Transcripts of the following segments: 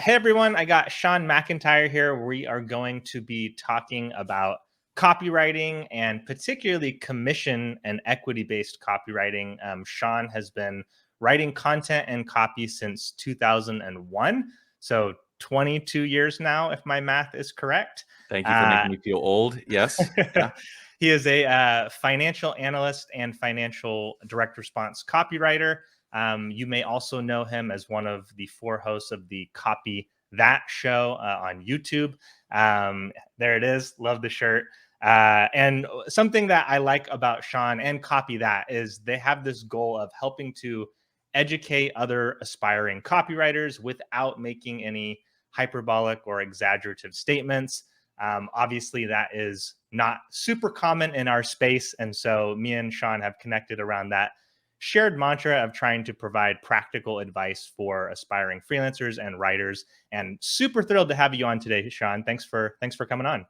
Hey everyone, I got Sean MacIntyre here. We are going to be talking about copywriting and particularly commission and equity-based copywriting. Sean has been writing content and copy since 2001, so 22 years now, if my math is correct. Thank you for making me feel old. Yes. Yeah. He is a financial analyst and financial direct response copywriter. You may also know him as one of the four hosts of the Copy That show on YouTube. There it is. Love the shirt. And something that I like about Sean and Copy That is they have this goal of helping to educate other aspiring copywriters without making any hyperbolic or exaggerative statements. Obviously, that is not super common in our space. And so me and Sean have connected around that shared mantra of trying to provide practical advice for aspiring freelancers and writers. And super thrilled to have you on today, Sean. Thanks for coming on.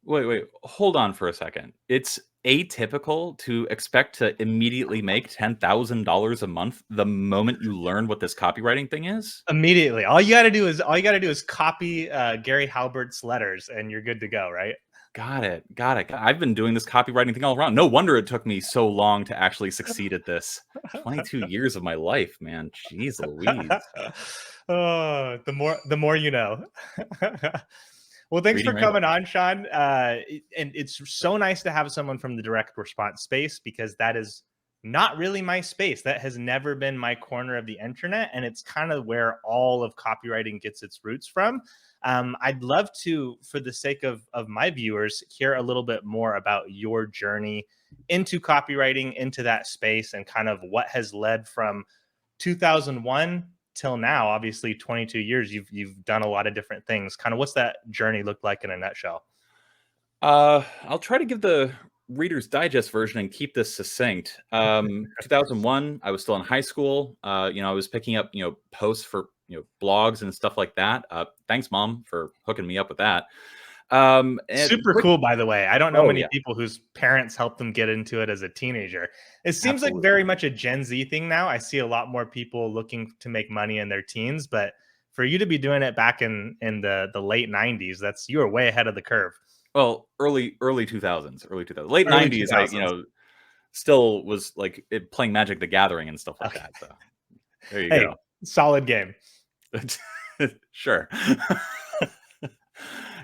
Wait. Hold on for a second. It's atypical to expect to immediately make $10,000 a month the moment you learn what this copywriting thing is. Immediately, all you got to do is copy Gary Halbert's letters, and you're good to go, right? Got it. I've been doing this copywriting thing all around. No wonder it took me so long to actually succeed at this. 22 years of my life, man. Jeez Louise. Oh, the more you know. Well, thanks Reading for Rainbow. coming on, Sean. And it's so nice to have someone from the direct response space because that is not really my space. That has never been my corner of the internet. And it's kind of where all of copywriting gets its roots from. I'd love to, for the sake of my viewers, hear a little bit more about your journey into copywriting, into that space, and kind of what has led from 2001 till now. Obviously 22 years, you've done a lot of different things. Kind of what's that journey look like in a nutshell? I'll try to give the Reader's Digest version and keep this succinct. 2001, I was still in high school. I was picking up, posts for, blogs and stuff like that. Thanks, Mom, for hooking me up with that. And Super cool, by the way. I don't know Oh, many yeah, people whose parents helped them get into it as a teenager. It seems like absolutely. very much a Gen Z thing now. I see a lot more people looking to make money in their teens, but for you to be doing it back in the late 90s, that's you were way ahead of the curve. Well, early 2000s, late Early 90s. I 2000s. still was like playing Magic the Gathering and stuff like Okay. that. So there you Hey, go. solid game. Sure.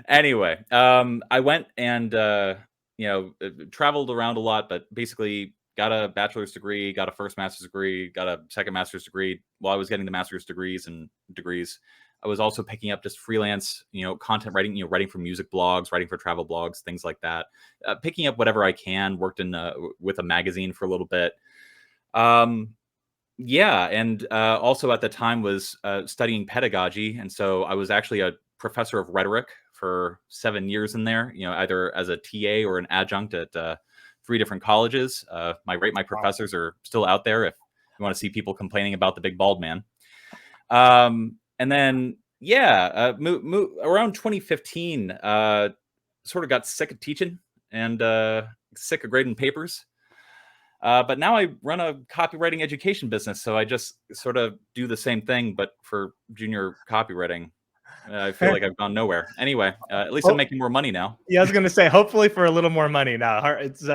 Anyway, I went and traveled around a lot, but basically got a bachelor's degree, got a first master's degree, got a second master's degree. While I was getting the master's degrees, I was also picking up just freelance, content writing, writing for music blogs, writing for travel blogs, things like that. Picking up whatever I can. Worked in with a magazine for a little bit. Yeah, and also at the time was studying pedagogy, and so I was actually a professor of rhetoric for 7 years in there. Either as a TA or an adjunct at 3 different colleges. My Wow. professors are still out there if you want to see people complaining about the big bald man. And then yeah, around 2015, sort of got sick of teaching and sick of grading papers. But now I run a copywriting education business, so I just sort of do the same thing, but for junior copywriting. I feel like I've gone nowhere. Anyway, at least I'm Oh, making more money now. yeah, I was gonna say, hopefully for a little more money now. It's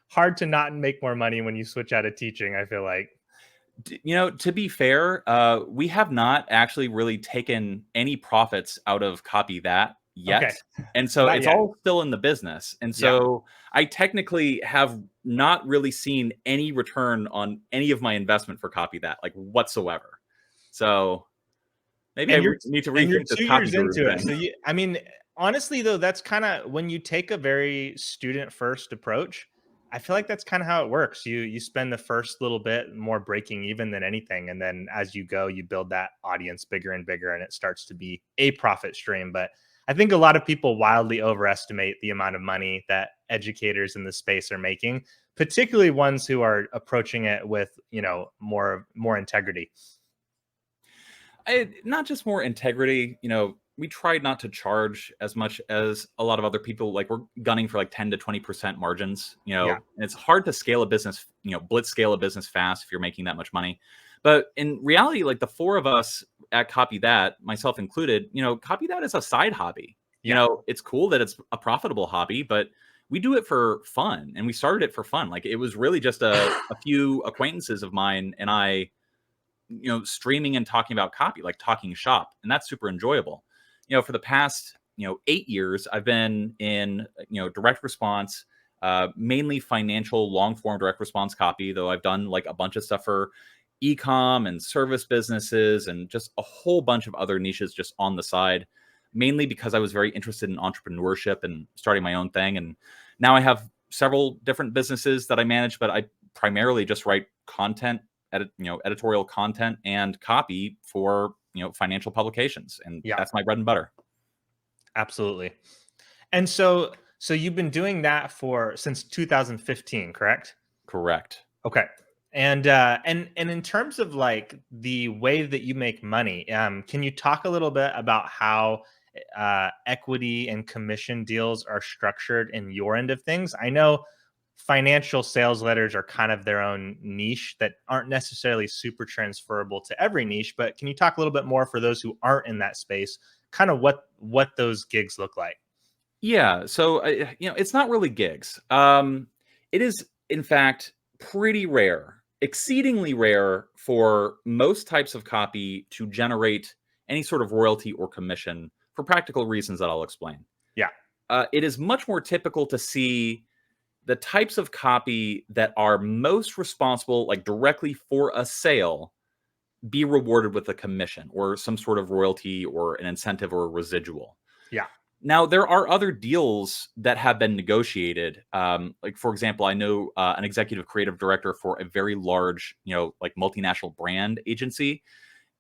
hard to not make more money when you switch out of teaching, I feel like. To be fair, we have not actually really taken any profits out of Copy That Okay. yet. And so Not it's yet. all still in the business. And Yeah. so I technically have not really seen any return on any of my investment for Copy That, like whatsoever. So maybe I And you're need to and you're rethink this 2 copy years guru into it. thing. So I mean, honestly though, that's kinda when you take a very student first approach, I feel like that's kinda how it works. You spend the first little bit more breaking even than anything, and then as you go, you build that audience bigger and bigger, and it starts to be a profit stream. But I think a lot of people wildly overestimate the amount of money that educators in the space are making, particularly ones who are approaching it with, more integrity. Not just more integrity, we tried not to charge as much as a lot of other people. Like we're gunning for like 10 to 20% margins, Yeah. and it's hard to scale a business, blitz scale a business fast if you're making that much money. But in reality, like the four of us at Copy That, myself included, Copy That is a side hobby. Yeah. It's cool that it's a profitable hobby, but we do it for fun, and we started it for fun. Like it was really just a few acquaintances of mine and I, streaming and talking about copy, like talking shop, and that's super enjoyable. For the past 8 years, I've been in direct response, mainly financial long form direct response copy. Though I've done like a bunch of stuff for e-com and service businesses and just a whole bunch of other niches just on the side, mainly because I was very interested in entrepreneurship and starting my own thing. And now I have several different businesses that I manage, but I primarily just write content, editorial content and copy for financial publications, and Yeah. that's my bread and butter. Absolutely. And so you've been doing that since 2015, correct? Correct. Okay. And in terms of like the way that you make money, can you talk a little bit about how equity and commission deals are structured in your end of things? I know financial sales letters are kind of their own niche that aren't necessarily super transferable to every niche, but can you talk a little bit more for those who aren't in that space, kind of what those gigs look like? Yeah. So, it's not really gigs. It is, in fact, pretty rare, exceedingly rare for most types of copy to generate any sort of royalty or commission for practical reasons that I'll explain. Yeah. It is much more typical to see the types of copy that are most responsible, like directly for a sale, be rewarded with a commission or some sort of royalty or an incentive or a residual. Yeah. Now, there are other deals that have been negotiated. Like, for example, I know an executive creative director for a very large, like multinational brand agency.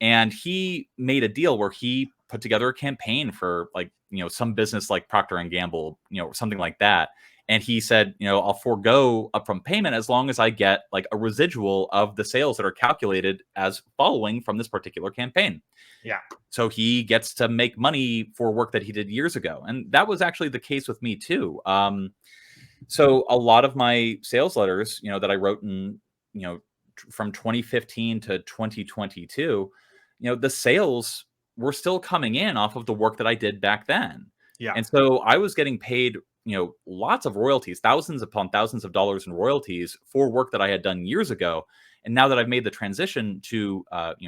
And he made a deal where he put together a campaign for like, some business like Procter and Gamble, something like that. And he said, I'll forego upfront payment as long as I get like a residual of the sales that are calculated as following from this particular campaign. Yeah. So he gets to make money for work that he did years ago. And that was actually the case with me too. So a lot of my sales letters, that I wrote in, from 2015 to 2022, the sales were still coming in off of the work that I did back then. Yeah. And so I was getting paid, lots of royalties, thousands upon thousands of dollars in royalties for work that I had done years ago. And now that I've made the transition to,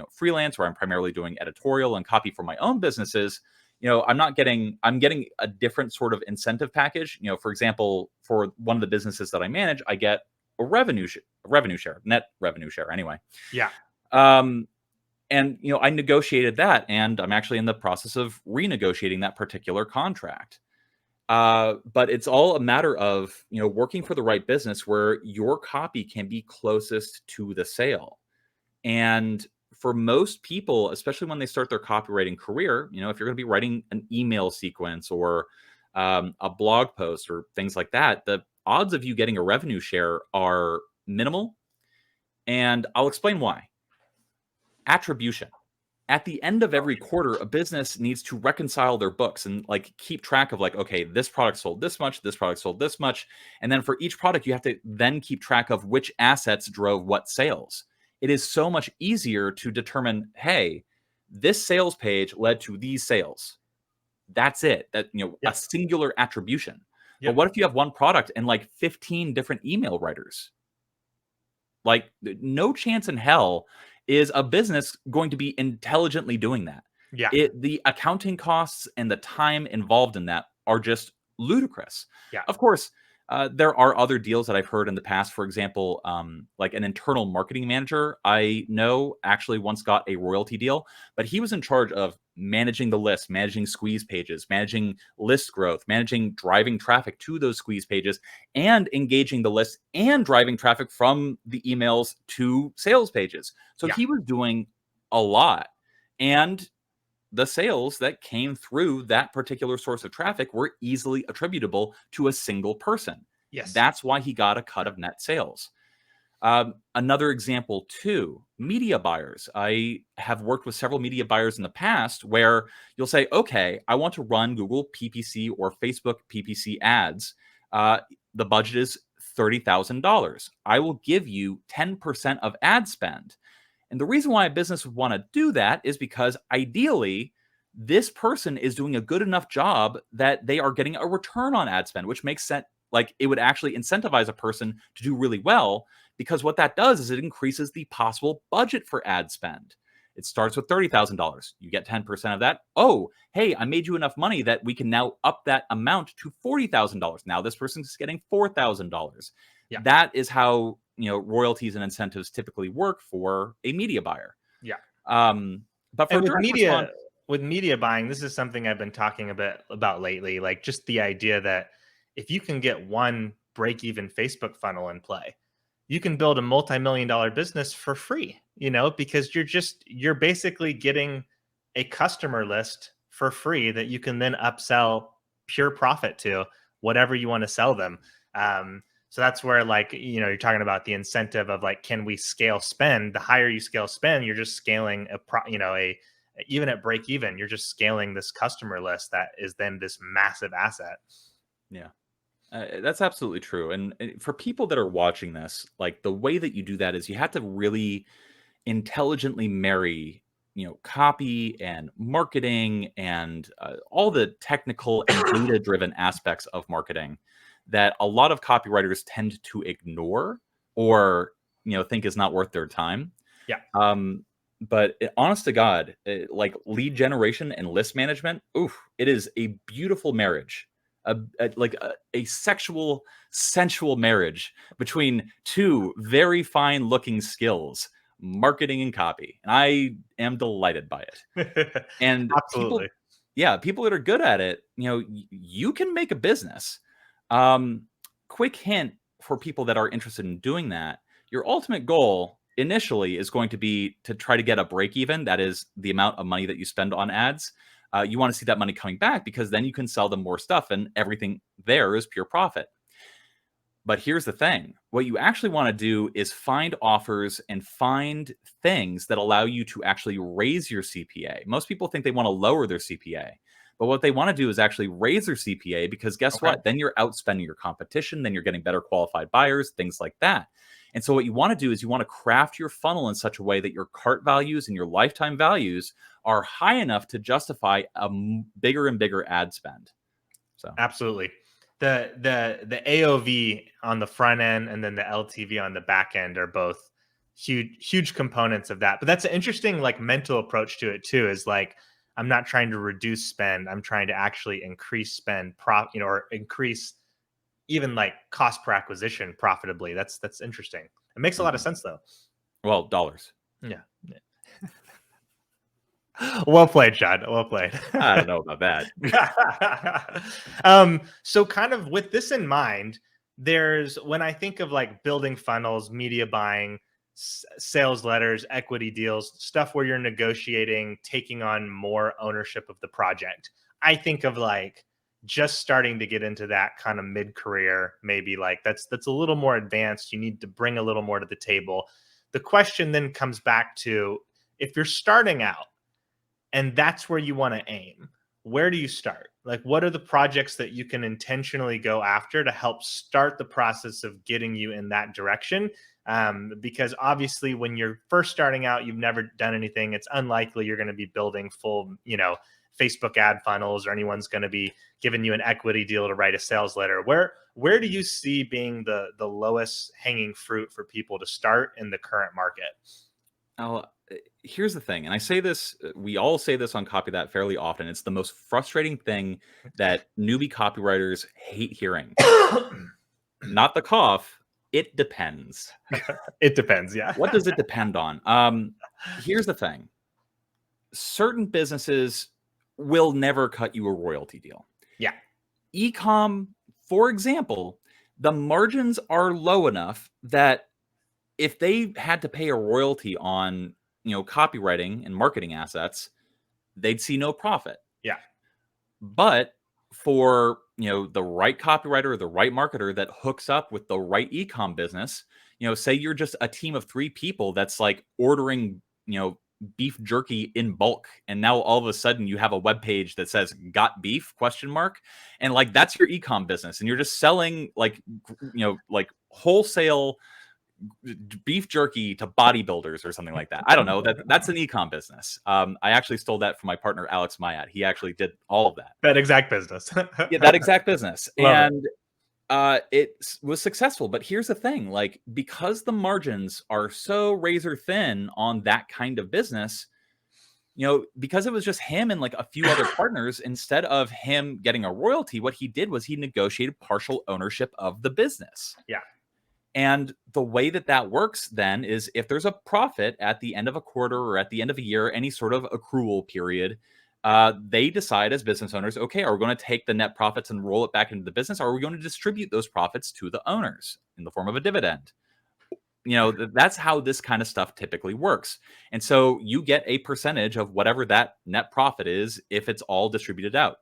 freelance, where I'm primarily doing editorial and copy for my own businesses, I'm getting a different sort of incentive package. For example, for one of the businesses that I manage, I get a revenue share, net revenue share anyway. Yeah. And I negotiated that, and I'm actually in the process of renegotiating that particular contract. But it's all a matter of working for the right business where your copy can be closest to the sale. And for most people, especially when they start their copywriting career, if you're going to be writing an email sequence or a blog post or things like that, the odds of you getting a revenue share are minimal. And I'll explain why. Attribution. At the end of every quarter, a business needs to reconcile their books and like keep track of like, okay, this product sold this much, this product sold this much. And then for each product, you have to then keep track of which assets drove what sales. It is so much easier to determine, hey, this sales page led to these sales. That's it. That, a singular attribution. Yep. But what if you have one product and like 15 different email writers? Like, no chance in hell is a business going to be intelligently doing that. Yeah. The accounting costs and the time involved in that are just ludicrous. Yeah. Of course, there are other deals that I've heard in the past. For example, like an internal marketing manager I know actually once got a royalty deal, but he was in charge of managing the list, managing squeeze pages, managing list growth, managing driving traffic to those squeeze pages, and engaging the list and driving traffic from the emails to sales pages. So he was doing a lot. And the sales that came through that particular source of traffic were easily attributable to a single person. Yes. That's why he got a cut of net sales. Another example too, media buyers. I have worked with several media buyers in the past where you'll say, okay, I want to run Google PPC or Facebook PPC ads. The budget is $30,000. I will give you 10% of ad spend. And the reason why a business would want to do that is because ideally, this person is doing a good enough job that they are getting a return on ad spend, which makes sense. Like it would actually incentivize a person to do really well, because what that does is it increases the possible budget for ad spend. It starts with $30,000. You get 10% of that. Oh, hey, I made you enough money that we can now up that amount to $40,000. Now this person's getting $4,000. Yeah. That is how, royalties and incentives typically work for a media buyer. Yeah. But for with media buying, this is something I've been talking a bit about lately. Like just the idea that if you can get one break-even Facebook funnel in play, you can build a multi-million-dollar business for free, because you're basically getting a customer list for free that you can then upsell pure profit to whatever you want to sell them. So that's where, like, you're talking about the incentive of like, can we scale spend? The higher you scale spend, you're just scaling even at break even, you're just scaling this customer list that is then this massive asset. Yeah. That's absolutely true. And for people that are watching this, like the way that you do that is you have to really intelligently marry, copy and marketing and all the technical and data-driven aspects of marketing that a lot of copywriters tend to ignore or, think is not worth their time. Yeah. But honest to God, like lead generation and list management, it is a beautiful marriage. A sexual, sensual marriage between two very fine looking skills, marketing and copy. And I am delighted by it. And absolutely. People that are good at it, you can make a business. Quick hint for people that are interested in doing that, your ultimate goal initially is going to be to try to get a break even. That is the amount of money that you spend on ads. You want to see that money coming back because then you can sell them more stuff and everything there is pure profit. But here's the thing. What you actually want to do is find offers and find things that allow you to actually raise your CPA. Most people think they want to lower their CPA. But what they want to do is actually raise their CPA because guess what? Then you're outspending your competition. Then you're getting better qualified buyers, things like that. And so what you want to do is you want to craft your funnel in such a way that your cart values and your lifetime values are high enough to justify a bigger and bigger ad spend. So absolutely. The AOV on the front end and then the LTV on the back end are both huge components of that. But that's an interesting like mental approach to it too, is like, I'm not trying to reduce spend. I'm trying to actually increase spend or increase even like cost per acquisition profitably. That's interesting. It makes a lot of sense though. Well, dollars. Yeah. Well played, John. Well played. I don't know about that. So kind of with this in mind, when I think of like building funnels, media buying, sales letters, equity deals, stuff where you're negotiating, taking on more ownership of the project, I think of like just starting to get into that kind of mid-career, maybe like that's a little more advanced. You need to bring a little more to the table. The question then comes back to, if you're starting out and that's where you want to aim, where do you start? Like, what are the projects that you can intentionally go after to help start the process of getting you in that direction? Because obviously when you're first starting out, you've never done anything. It's unlikely you're going to be building full, Facebook ad funnels, or anyone's going to be giving you an equity deal to write a sales letter. Where do you see being the lowest hanging fruit for people to start in the current market? Here's the thing, and I say this, we all say this on Copy That fairly often. It's the most frustrating thing that newbie copywriters hate hearing. Not the cough. It depends. It depends, yeah. What does it depend on? Here's the thing. Certain businesses will never cut you a royalty deal. Yeah. E-com, for example, the margins are low enough that if they had to pay a royalty on, copywriting and marketing assets, they'd see no profit. Yeah. But for, the right copywriter or the right marketer that hooks up with the right e-com business, say you're just a team of 3 people that's like ordering, beef jerky in bulk, and now all of a sudden you have a web page that says "got beef?" ? And like that's your e-com business, and you're just selling like wholesale beef jerky to bodybuilders or something like that. I don't know. That's an e-com business. I actually stole that from my partner, Alex Mayat. He actually did all of that. That exact business. Yeah, that exact business. Love And it was successful. But here's the thing, like, because the margins are so razor thin on that kind of business, because it was just him and like a few other partners, instead of him getting a royalty, what he did was he negotiated partial ownership of the business. Yeah. And the way that works then is, if there's a profit at the end of a quarter or at the end of a year, any sort of accrual period, they decide as business owners, okay, are we going to take the net profits and roll it back into the business? Or are we going to distribute those profits to the owners in the form of a dividend? That's how this kind of stuff typically works. And so you get a percentage of whatever that net profit is if it's all distributed out.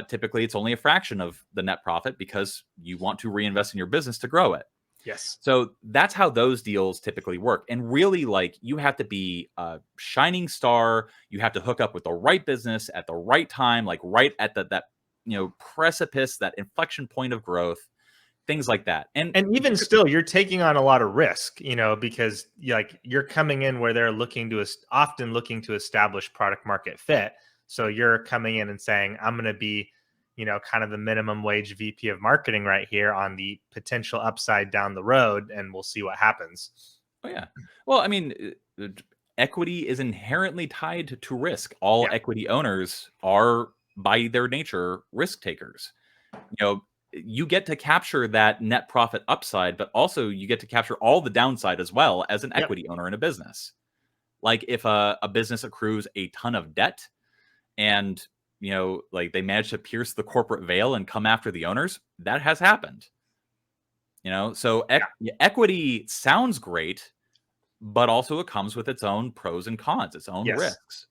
Typically, it's only a fraction of the net profit because you want to reinvest in your business to grow it. Yes. So that's how those deals typically work. And really, like, you have to be a shining star. You have to hook up with the right business at the right time, like right at that precipice, that inflection point of growth. Things like that. And even still, you're taking on a lot of risk, because you're coming in where they're often looking to establish product market fit. So you're coming in and saying, I'm going to be, kind of the minimum wage VP of marketing right here on the potential upside down the road, and we'll see what happens. Oh, yeah. Well, I mean, equity is inherently tied to risk. All equity owners are, by their nature, risk takers. You get to capture that net profit upside, but also you get to capture all the downside as well as an equity owner in a business. Like, if a business accrues a ton of debt and, like, they manage to pierce the corporate veil and come after the owners, that has happened. So equity sounds great, but also it comes with its own pros and cons, its own risks.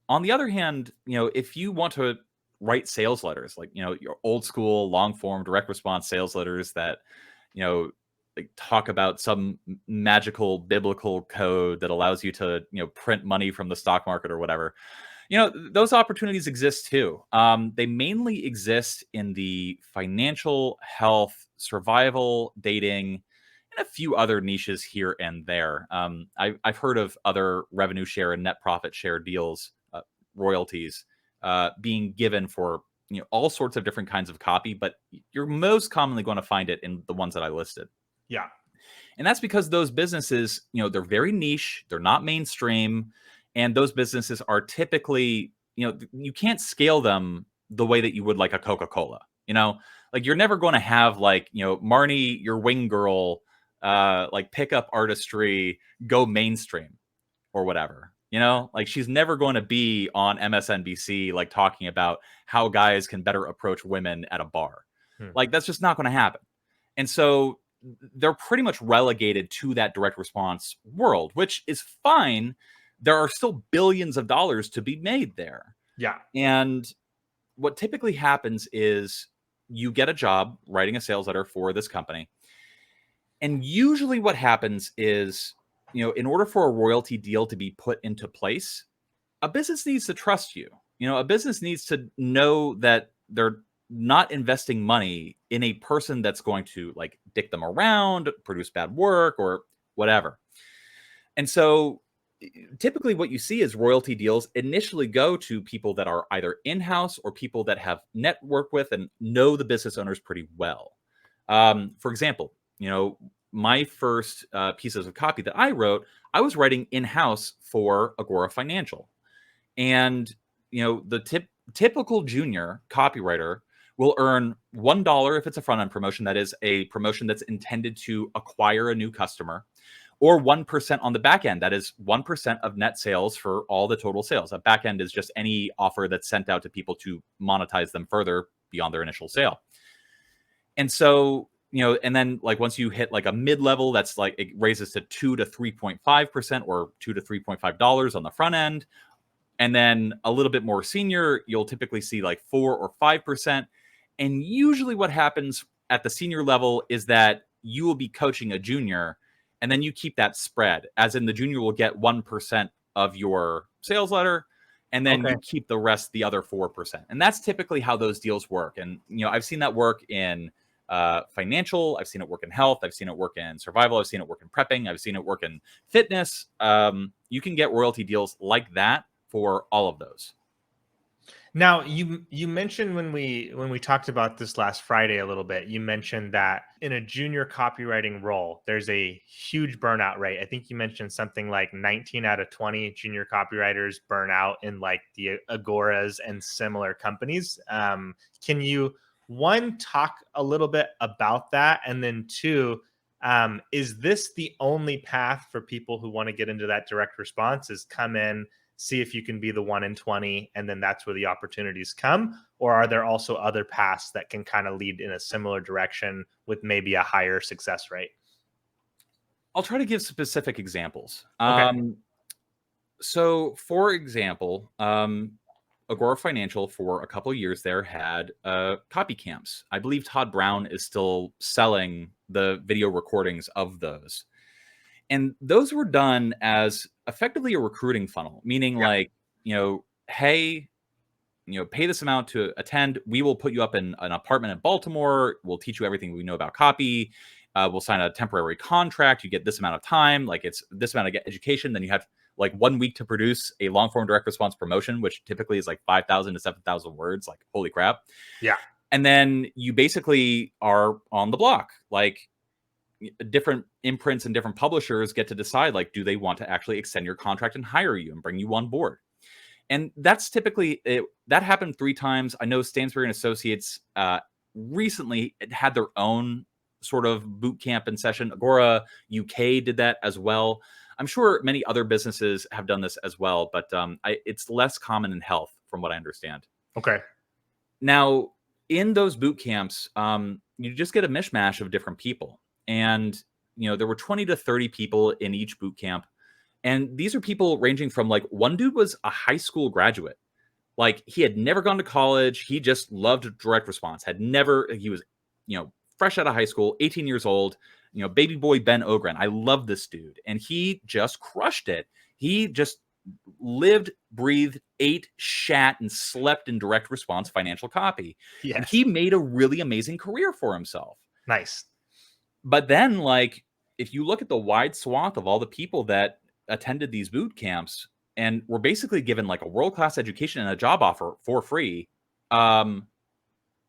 On the other hand, if you want to write sales letters, like, your old school long form direct response sales letters that, like, talk about some magical biblical code that allows you to, print money from the stock market or whatever, those opportunities exist too. They mainly exist in the financial, health, survival, dating, and a few other niches here and there. I've heard of other revenue share and net profit share deals, royalties, being given for all sorts of different kinds of copy, but you're most commonly going to find it in the ones that I listed. Yeah. And that's because those businesses, they're very niche, they're not mainstream, and those businesses are typically, you can't scale them the way that you would like a Coca-Cola. Like, you're never going to have, like, Marnie, your wing girl, like, pickup artistry go mainstream or whatever. Like, she's never going to be on MSNBC, like, talking about how guys can better approach women at a bar. Like, that's just not going to happen. And so they're pretty much relegated to that direct response world, which is fine. There are still billions of dollars to be made there. Yeah. And what typically happens is you get a job writing a sales letter for this company. And usually what happens is, in order for a royalty deal to be put into place, a business needs to trust you. A business needs to know that they're not investing money in a person that's going to, like, dick them around, produce bad work, or whatever. And so typically what you see is royalty deals initially go to people that are either in-house or people that have networked with and know the business owners pretty well. For example, my first pieces of copy that I wrote, I was writing in-house for Agora Financial. And, the typical junior copywriter will earn $1 if it's a front-end promotion. That is a promotion that's intended to acquire a new customer, or 1% on the back end. That is 1% of net sales for all the total sales. A back end is just any offer that's sent out to people to monetize them further beyond their initial sale. And so, and then, like, once you hit like a mid-level, that's like, it raises to 2 to 3.5% or $2 to $3.5 on the front end. And then a little bit more senior, you'll typically see like 4 or 5%. And usually what happens at the senior level is that you will be coaching a junior, and then you keep that spread, as in the junior will get 1% of your sales letter, and then you keep the rest, the other 4%. And that's typically how those deals work. And, I've seen that work in financial. I've seen it work in health. I've seen it work in survival. I've seen it work in prepping. I've seen it work in fitness. You can get royalty deals like that for all of those. Now, you mentioned when we talked about this last Friday a little bit, you mentioned that in a junior copywriting role, there's a huge burnout rate. I think you mentioned something like 19 out of 20 junior copywriters burn out in like the Agoras and similar companies. Can you, one, talk a little bit about that? And then two, is this the only path for people who want to get into that direct response, is come in, see if you can be the 1 in 20, and then that's where the opportunities come? Or are there also other paths that can kind of lead in a similar direction with maybe a higher success rate? I'll try to give specific examples. Okay. So, for example, Agora Financial for a couple of years there had copy camps. I believe Todd Brown is still selling the video recordings of those. And those were done as effectively a recruiting funnel, meaning Yeah. like, hey, pay this amount to attend. We will put you up in an apartment in Baltimore. We'll teach you everything we know about copy. We'll sign a temporary contract. You get this amount of time, like it's this amount of education. Then you have like 1 week to produce a long form direct response promotion, which typically is like 5,000 to 7,000 words. Like, holy crap. Yeah. And then you basically are on the block. Like, different imprints and different publishers get to decide, like, do they want to actually extend your contract and hire you and bring you on board? And that's typically it. That happened 3 times. I know Stansbury and Associates recently had their own sort of boot camp and session. Agora UK did that as well. I'm sure many other businesses have done this as well, but it's less common in health, from what I understand. Okay. Now, in those boot camps, you just get a mishmash of different people. And, there were 20 to 30 people in each boot camp. And these are people ranging from, like, one dude was a high school graduate. Like, he had never gone to college. He just loved direct response. He was, fresh out of high school, 18 years old, baby boy Ben Ogren. I love this dude. And he just crushed it. He just lived, breathed, ate, shat, and slept in direct response financial copy. Yes. And he made a really amazing career for himself. Nice. But then, like, if you look at the wide swath of all the people that attended these boot camps and were basically given like a world-class education and a job offer for free, out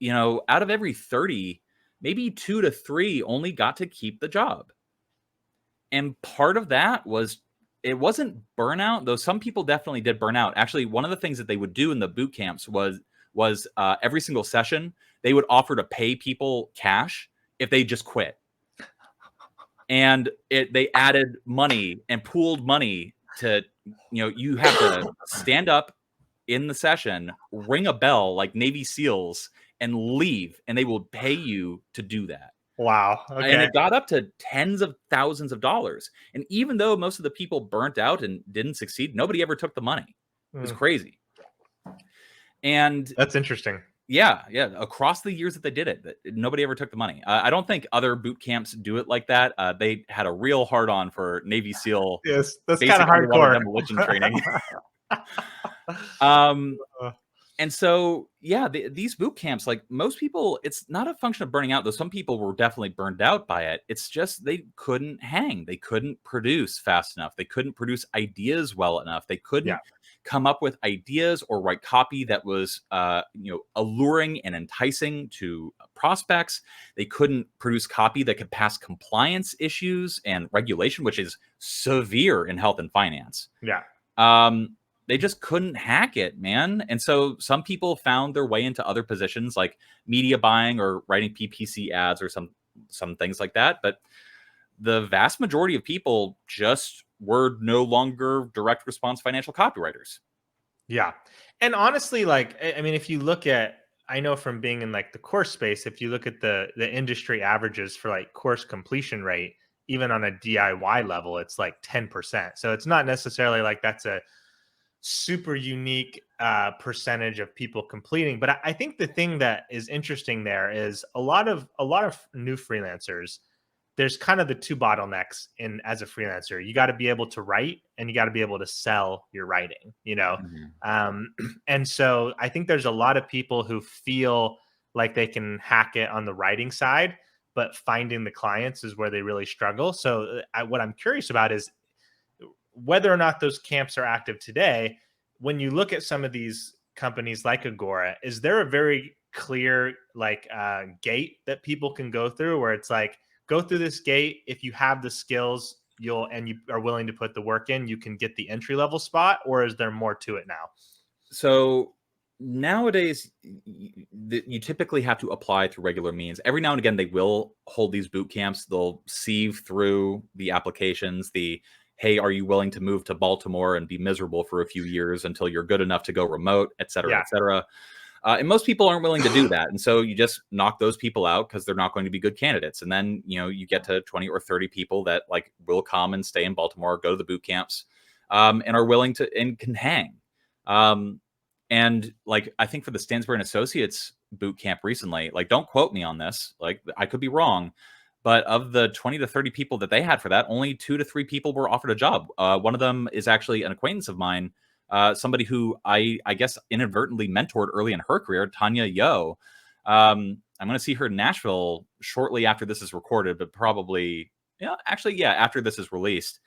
of every 30, maybe 2 to 3 only got to keep the job. And part of that was, it wasn't burnout, though some people definitely did burn out. Actually, one of the things that they would do in the boot camps was every single session, they would offer to pay people cash if they just quit. And they added money and pooled money to, you have to stand up in the session, ring a bell like Navy SEALs, and leave, and they will pay you to do that. Wow. Okay. And it got up to tens of thousands of dollars. And even though most of the people burnt out and didn't succeed, nobody ever took the money. It was crazy. And that's interesting. Yeah. Across the years that they did it, nobody ever took the money. I don't think other boot camps do it like that. They had a real hard on for Navy SEAL. Yes, that's kind of hardcore. Demolition training. And so, yeah, these boot camps, like, most people, it's not a function of burning out, though some people were definitely burned out by it. It's just they couldn't hang. They couldn't produce fast enough. They couldn't produce ideas well enough. They couldn't come up with ideas or write copy that was, alluring and enticing to prospects. They couldn't produce copy that could pass compliance issues and regulation, which is severe in health and finance. Yeah. They just couldn't hack it, man. And so some people found their way into other positions like media buying or writing PPC ads or some things like that. But the vast majority of people just were no longer direct response financial copywriters. Yeah. And honestly, like, I mean, if you look at, I know from being in like the course space, if you look at the industry averages for like course completion rate, even on a DIY level, it's like 10%. So it's not necessarily like that's a super unique percentage of people completing. But I think the thing that is interesting there is a lot of new freelancers. There's kind of the 2 bottlenecks in as a freelancer. You got to be able to write and you got to be able to sell your writing, Mm-hmm. And so I think there's a lot of people who feel like they can hack it on the writing side, but finding the clients is where they really struggle. So what I'm curious about is whether or not those camps are active today. When you look at some of these companies like Agora, is there a very clear like gate that people can go through where it's like, go through this gate, if you have the skills, you are willing to put the work in, you can get the entry level spot? Or is there more to it now? So nowadays, you typically have to apply through regular means. Every now and again, they will hold these boot camps. They'll sieve through the applications, hey, are you willing to move to Baltimore and be miserable for a few years until you're good enough to go remote, et cetera, Yeah. et cetera. And most people aren't willing to do that. And so you just knock those people out because they're not going to be good candidates. And then, you get to 20 or 30 people that like will come and stay in Baltimore, go to the boot camps, and are willing to and can hang. And like, I think for the Stansbury and Associates boot camp recently, like, don't quote me on this, like I could be wrong, but of the 20 to 30 people that they had for that, only 2 to 3 people were offered a job. One of them is actually an acquaintance of mine, somebody who I guess inadvertently mentored early in her career, Tanya Yo. I'm going to see her in Nashville shortly after this is recorded, but probably, after this is released.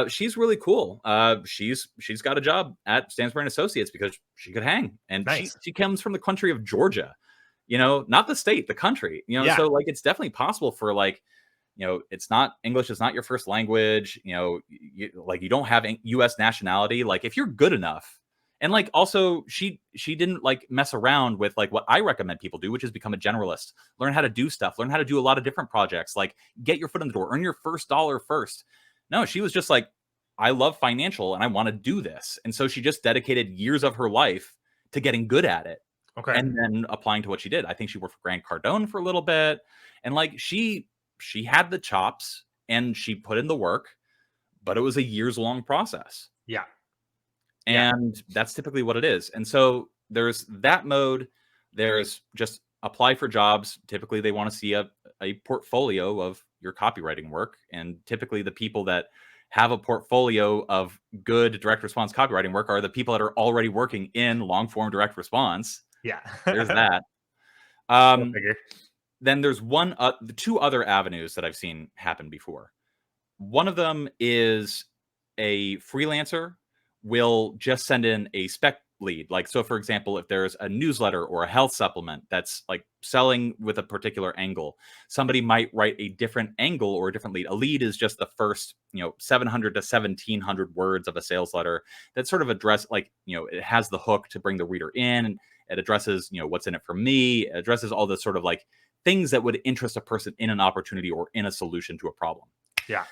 She's really cool. She's got a job at Stansbury and Associates because she could hang, and Nice. she comes from the country of Georgia, not the state, the country, Yeah. So like, it's definitely possible for like, it's not English is not your first language, like you don't have US nationality. Like if you're good enough, and like also she didn't like mess around with like what I recommend people do, which is become a generalist, learn how to do stuff, learn how to do a lot of different projects, like get your foot in the door, earn your first dollar first. No, she was just like, I love financial and I want to do this. And so she just dedicated years of her life to getting good at it. Okay. And then applying to what she did. I think she worked for Grant Cardone for a little bit. And like she had the chops and she put in the work, but it was a years long process. Yeah. And that's typically what it is. And so there's that mode. There's just apply for jobs. Typically they want to see a portfolio of your copywriting work. And typically the people that have a portfolio of good direct response copywriting work are the people that are already working in long form direct response. Yeah. There's that. Then there's the 2 other avenues that I've seen happen before. One of them is a freelancer will just send in a spec lead. Like, so for example, if there's a newsletter or a health supplement that's like selling with a particular angle, somebody might write a different angle or a different lead. A lead is just the first, 700 to 1700 words of a sales letter that sort of address like, it has the hook to bring the reader in. It addresses, what's in it for me. It addresses all the sort of like things that would interest a person in an opportunity or in a solution to a problem. Yeah.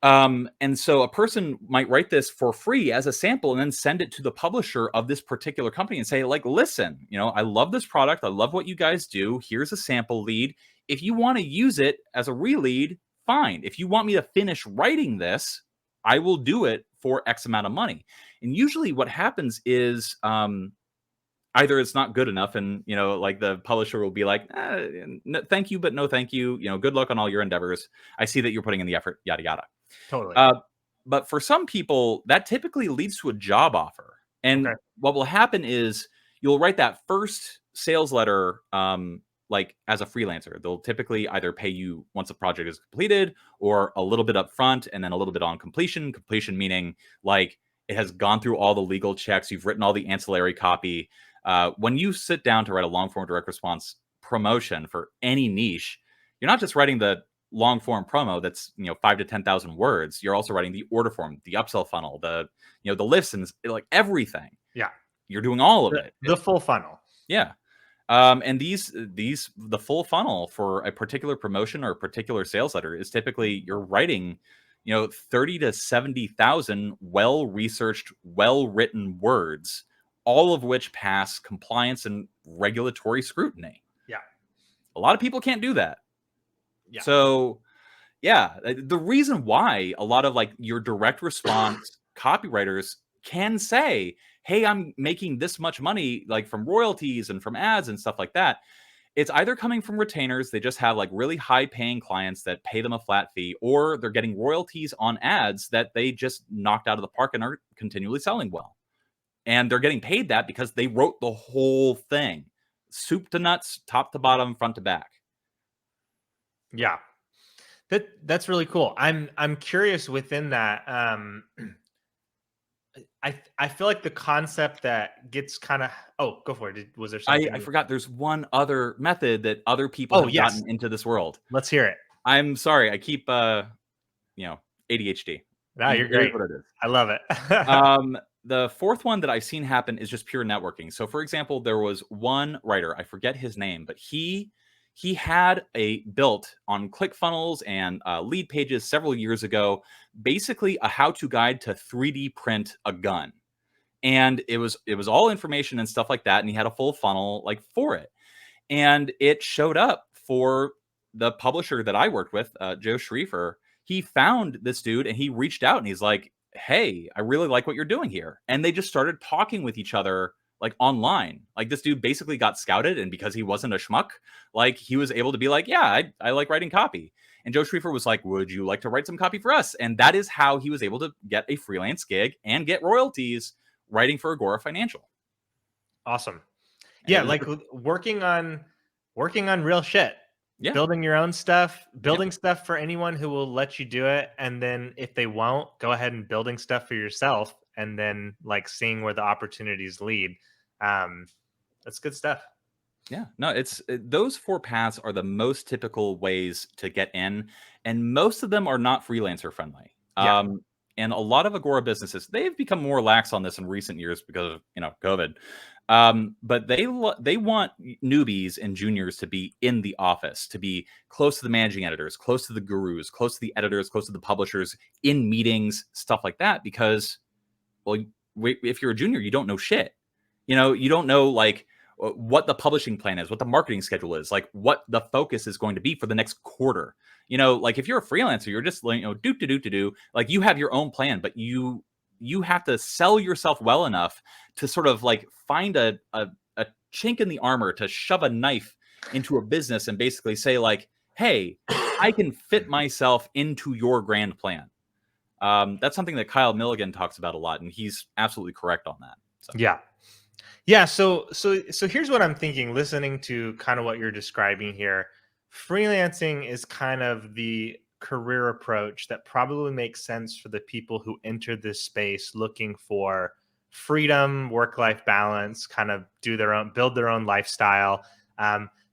And so a person might write this for free as a sample and then send it to the publisher of this particular company and say, like, listen, I love this product. I love what you guys do. Here's a sample lead. If you want to use it as a re-lead, fine. If you want me to finish writing this, I will do it for X amount of money. And usually what happens is, either it's not good enough and, like the publisher will be like, no, thank you, but no, thank you. Good luck on all your endeavors. I see that you're putting in the effort, yada, yada. Totally. But for some people, that typically leads to a job offer. And what will happen is you'll write that first sales letter, like as a freelancer. They'll typically either pay you once a project is completed or a little bit up front and then a little bit on completion. Completion meaning like it has gone through all the legal checks. You've written all the ancillary copy. When you sit down to write a long form direct response promotion for any niche, you're not just writing the long form promo that's 5 to 10,000 words. You're also writing the order form, the upsell funnel, the the lists and like everything. Yeah, you're doing all of it. The full funnel. Yeah, and the full funnel for a particular promotion or a particular sales letter is typically you're writing 30 to 70,000 well researched, well written words, all of which pass compliance and regulatory scrutiny. Yeah, a lot of people can't do that. Yeah. So, the reason why a lot of like your direct response copywriters can say, hey, I'm making this much money, like from royalties and from ads and stuff like that. It's either coming from retainers. They just have like really high paying clients that pay them a flat fee, or they're getting royalties on ads that they just knocked out of the park and are continually selling well. And they're getting paid that because they wrote the whole thing. soup to nuts, top to bottom, front to back. Yeah. That's really cool. I'm curious within that. I feel like the concept that gets kind of, oh, go for it. Was there something? I forgot there's one other method that other people Oh, have yes. gotten into this world. Let's hear it. I'm sorry, I keep ADHD. No, you're It is great. what it is. I love it. The fourth one that I've seen happen is just pure networking. So, for example, there was one writer, I forget his name, but he had a built on ClickFunnels and lead pages several years ago, basically a how-to guide to 3D print a gun, and it was all information and stuff like that, and he had a full funnel like for it, and it showed up for the publisher that I worked with, Joe Schriefer. He found this dude and he reached out and he's like, hey, I really like what you're doing here. And they just started talking with each other like online. Like this dude basically got scouted, and because he wasn't a schmuck, like he was able to be like, yeah, I like writing copy. And Joe Schriefer was like, would you like to write some copy for us? And that is how he was able to get a freelance gig and get royalties writing for Agora Financial. Awesome. Yeah, like working on real shit. Yeah. Building your own stuff, building stuff for anyone who will let you do it. And then if they won't, go ahead and building stuff for yourself, and then like seeing where the opportunities lead. That's good stuff. Yeah, no, those four paths are the most typical ways to get in, and most of them are not freelancer friendly. Yeah. And a lot of Agora businesses, they've become more lax on this in recent years because of COVID. But they want newbies and juniors to be in the office, to be close to the managing editors, close to the gurus, close to the editors, close to the publishers, in meetings, stuff like that. Because, well, if you're a junior, you don't know shit. You don't know like what the publishing plan is, what the marketing schedule is, like what the focus is going to be for the next quarter. Like if you're a freelancer, you're just like, do, like you have your own plan, but you have to sell yourself well enough to sort of like find a chink in the armor to shove a knife into a business and basically say like, hey, I can fit myself into your grand plan. That's something that Kyle Milligan talks about a lot, and he's absolutely correct on that. So. Yeah. So here's what I'm thinking, listening to kind of what you're describing here. Freelancing is kind of the career approach that probably makes sense for the people who enter this space looking for freedom, work-life balance, kind of build their own lifestyle.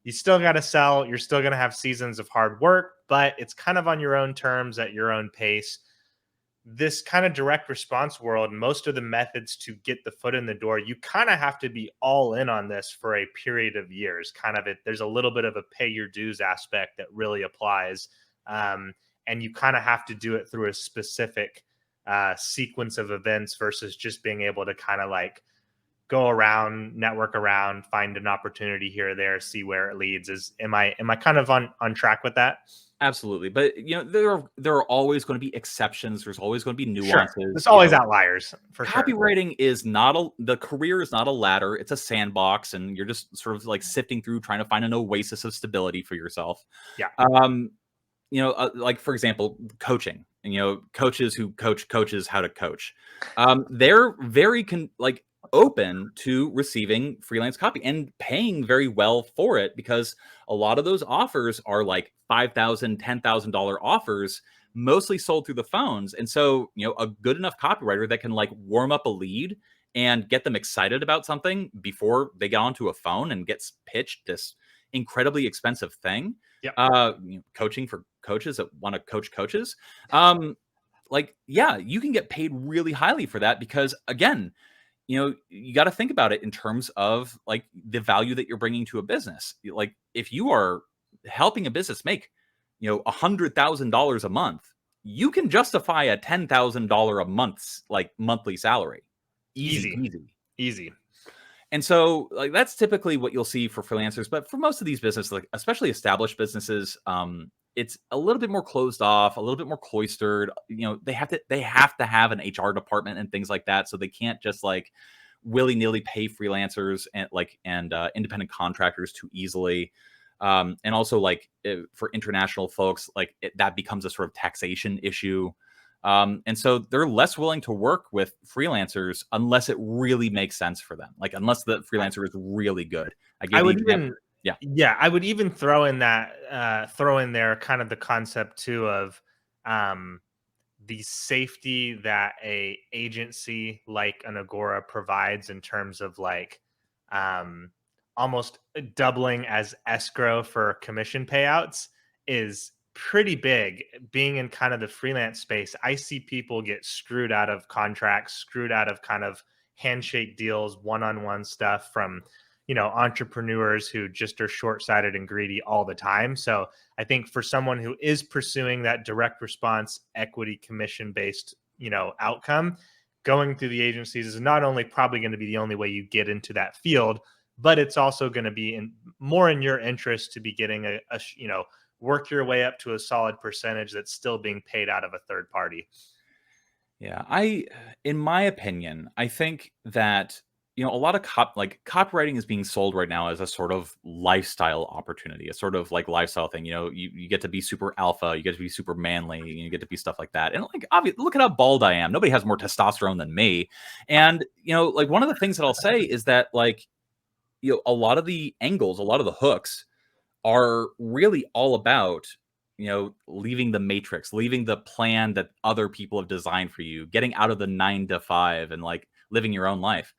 You still got to sell. You're still going to have seasons of hard work, but it's kind of on your own terms at your own pace. This kind of direct response world, most of the methods to get the foot in the door, you kind of have to be all in on this for a period of years. There's a little bit of a pay your dues aspect that really applies. And you kind of have to do it through a specific sequence of events versus just being able to kind of like go around, network around, find an opportunity here or there, see where it leads. Am I kind of on track with that? Absolutely. But there are always going to be exceptions. There's always going to be nuances. Sure. There's always outliers for sure. Copywriting is the career is not a ladder. It's a sandbox, and you're just sort of like sifting through trying to find an oasis of stability for yourself. Yeah. Like for example, coaching, and coaches who coach coaches how to coach. They're very open to receiving freelance copy and paying very well for it, because a lot of those offers are like $5,000, $10,000 offers, mostly sold through the phones. And so, a good enough copywriter that can like warm up a lead and get them excited about something before they get onto a phone and gets pitched this incredibly expensive thing. Yeah. Coaching for coaches that want to coach coaches. You can get paid really highly for that, because again, you got to think about it in terms of like the value that you're bringing to a business. Like if you are helping a business make, $100,000 a month, you can justify a $10,000 a month, like monthly salary. Easy. And so like, that's typically what you'll see for freelancers. But for most of these businesses, like especially established businesses, it's a little bit more closed off, a little bit more cloistered. They have to have an HR department and things like that. So they can't just like willy-nilly pay freelancers and independent contractors too easily. And also like for international folks, like that becomes a sort of taxation issue. And so they're less willing to work with freelancers unless it really makes sense for them. Like unless the freelancer is really good. I I gave the would example. even, Yeah. yeah, I would even throw in that, throw in there kind of the concept too of, um, the safety that a agency like an Agora provides in terms of like, um, almost doubling as escrow for commission payouts is pretty big. Being in kind of the freelance space, I see people get screwed out of contracts, screwed out of kind of handshake deals, one-on-one stuff from, entrepreneurs who just are short-sighted and greedy all the time. So I think for someone who is pursuing that direct response equity commission based, outcome, going through the agencies is not only probably going to be the only way you get into that field, but it's also going to be more in your interest to be getting work your way up to a solid percentage that's still being paid out of a third party. Yeah, in my opinion, I think that a lot of copywriting is being sold right now as a sort of lifestyle opportunity, a sort of like lifestyle thing. You get to be super alpha, you get to be super manly, you get to be stuff like that. And like, obviously, look at how bald I am. Nobody has more testosterone than me. And like one of the things that I'll say is that like a lot of the angles, a lot of the hooks are really all about leaving the matrix, leaving the plan that other people have designed for you, getting out of the 9 to 5 and like living your own life.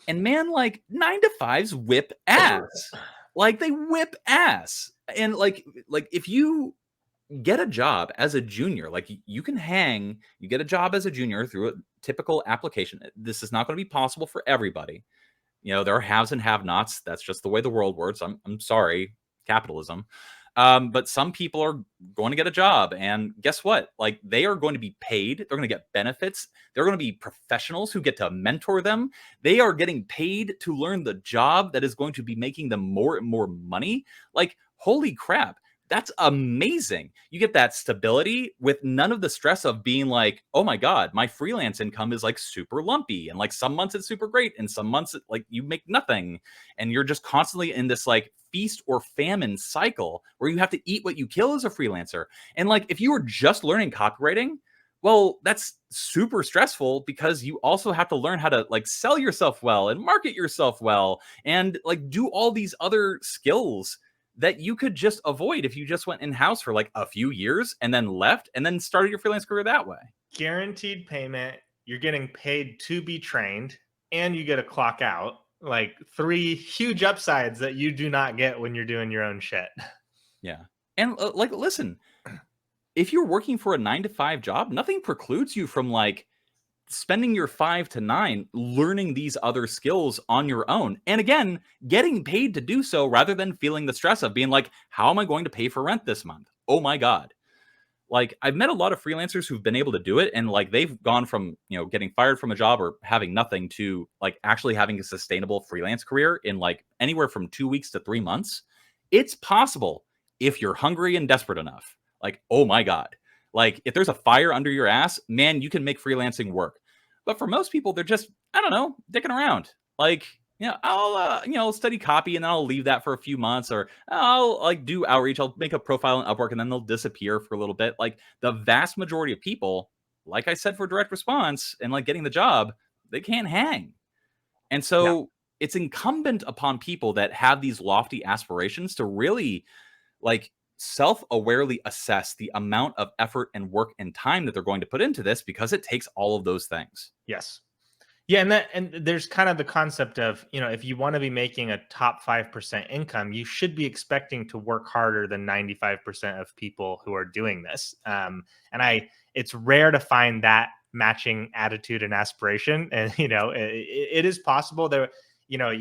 And man, like 9 to 5s whip ass. Like they whip ass. And like if you get a job as a junior, like you can you get a job as a junior through a typical application. This is not going to be possible for everybody. There are haves and have-nots. That's just the way the world works. I'm sorry, capitalism. But some people are going to get a job, and guess what? Like they are going to be paid. They're going to get benefits. They're going to be professionals who get to mentor them. They are getting paid to learn the job that is going to be making them more and more money. Like, holy crap. That's amazing. You get that stability with none of the stress of being like, oh my God, my freelance income is like super lumpy. And like some months it's super great. And some months like you make nothing. And you're just constantly in this like feast or famine cycle where you have to eat what you kill as a freelancer. And like if you were just learning copywriting, well, that's super stressful because you also have to learn how to like sell yourself well and market yourself well and like do all these other skills that you could just avoid if you just went in-house for like a few years and then left and then started your freelance career that way. Guaranteed payment, you're getting paid to be trained, and you get a clock out. Like 3 huge upsides that you do not get when you're doing your own shit. Yeah. And like, listen, if you're working for a 9 to 5 job, nothing precludes you from like spending your 5 to 9 learning these other skills on your own. And again, getting paid to do so rather than feeling the stress of being like, how am I going to pay for rent this month? Oh my God. Like I've met a lot of freelancers who've been able to do it. And like they've gone from, getting fired from a job or having nothing to like actually having a sustainable freelance career in like anywhere from 2 weeks to 3 months. It's possible if you're hungry and desperate enough. Like, oh my God. Like if there's a fire under your ass, man, you can make freelancing work. But for most people, they're just, I don't know, dicking around. Like, I'll study copy and then I'll leave that for a few months, or I'll like do outreach. I'll make a profile on Upwork and then they'll disappear for a little bit. Like the vast majority of people, like I said, for direct response and like getting the job, they can't hang. And Yeah. so it's incumbent upon people that have these lofty aspirations to really like self-awarely assess the amount of effort and work and time that they're going to put into this because it takes all of those things. Yes. Yeah, and there's kind of the concept of, if you want to be making a top 5% income, you should be expecting to work harder than 95% of people who are doing this. And it's rare to find that matching attitude and aspiration. And, it is possible there, you know,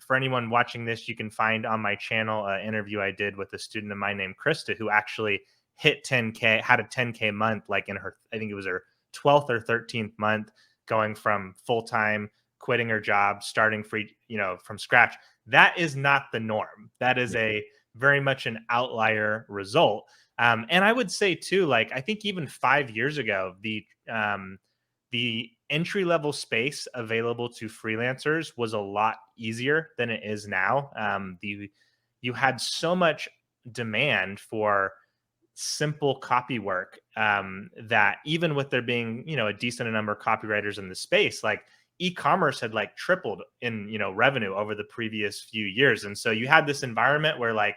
for anyone watching this, you can find on my channel an interview I did with a student of mine named Krista, who actually hit 10K, had a 10K month, like in her, I think it was her 12th or 13th month, going from full-time, quitting her job, starting free, from scratch. That is not the norm. That is a very much an outlier result. And I would say too, like, I think even 5 years ago, the entry level space available to freelancers was a lot easier than it is now. You had so much demand for simple copy work, that even with there being, a decent number of copywriters in the space, like e-commerce had like tripled in, revenue over the previous few years. And so you had this environment where like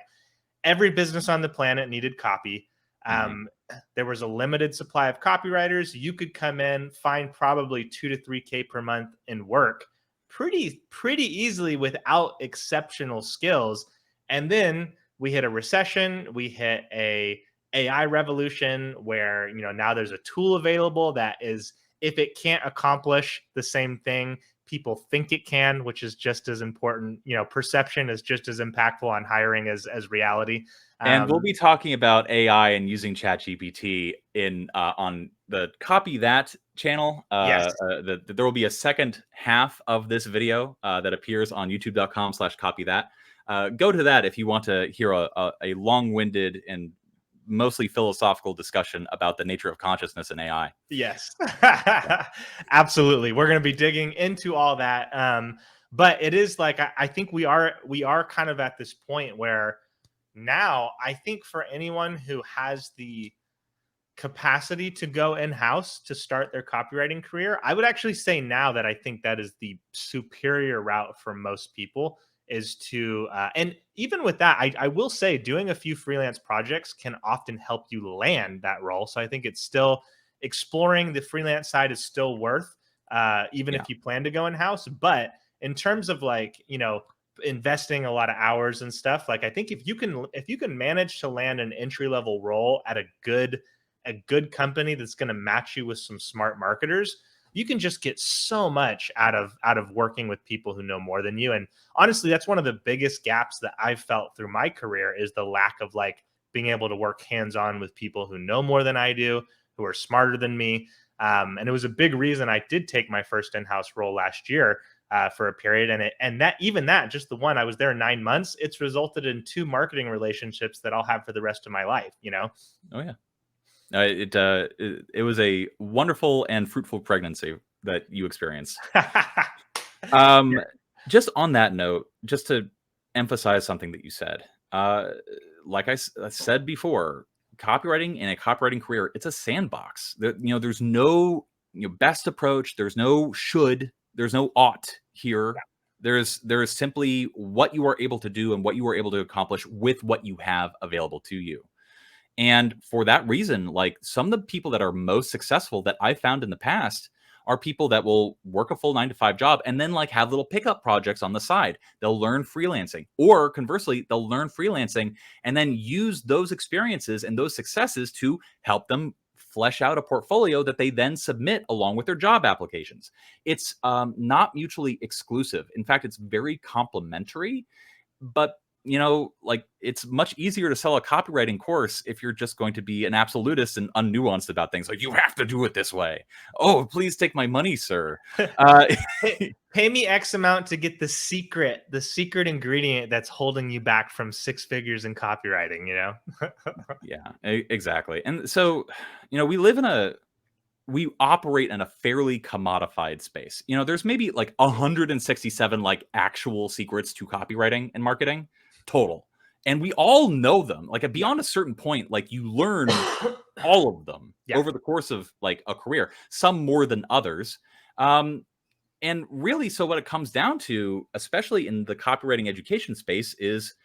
every business on the planet needed copy. Um, there was a limited supply of copywriters. You could come in, find probably 2 to 3K per month in work pretty easily without exceptional skills. And then we hit a recession. We hit a AI revolution where, now there's a tool available that is, if it can't accomplish the same thing people think it can, which is just as important. Perception is just as impactful on hiring as reality. And we'll be talking about AI and using ChatGPT in on the Copy That channel. Yes. There will be a second half of this video that appears on youtube.com/copythat. Go to that if you want to hear a long-winded and mostly philosophical discussion about the nature of consciousness and AI. Yes, absolutely. We're going to be digging into all that. But it is like, I think we are kind of at this point where now I think for anyone who has the capacity to go in-house to start their copywriting career, I would actually say now that I think that is the superior route for most people, is to and even with that, I will say doing a few freelance projects can often help you land that role. So I think it's still exploring the freelance side is still worth, even if you plan to go in-house. But in terms of like, investing a lot of hours and stuff, like I think if you can manage to land an entry-level role at a good company that's going to match you with some smart marketers, you can just get so much out of working with people who know more than you. And honestly, that's one of the biggest gaps that I've felt through my career, is the lack of like being able to work hands-on with people who know more than I do, who are smarter than me. And it was a big reason I did take my first in-house role last year, for a period. And that just the one, I was there 9 months. It's resulted in 2 marketing relationships that I'll have for the rest of my life, Oh yeah. It was a wonderful and fruitful pregnancy that you experienced. Just on that note, just to emphasize something that you said, like I said before, copywriting and a copywriting career, it's a sandbox. There's no best approach. There's no should. There's no ought here. Yeah. There is simply what you are able to do and what you are able to accomplish with what you have available to you. And for that reason, like some of the people that are most successful that I've found in the past are people that will work a full 9-to-5 job and then like have little pickup projects on the side. They'll learn freelancing, or conversely, they'll learn freelancing and then use those experiences and those successes to help them flesh out a portfolio that they then submit along with their job applications. It's not mutually exclusive. In fact, it's very complementary, but like it's much easier to sell a copywriting course if you're just going to be an absolutist and unnuanced about things. Like, you have to do it this way. Oh, please take my money, sir. Pay me X amount to get the secret ingredient that's holding you back from 6 figures in copywriting, Yeah, exactly. And so, we operate in a fairly commodified space. There's maybe like 167 like actual secrets to copywriting and marketing total. And we all know them. Like beyond a certain point, like you learn all of them over the course of like a career, some more than others. And really, so what it comes down to, especially in the copywriting education space, is,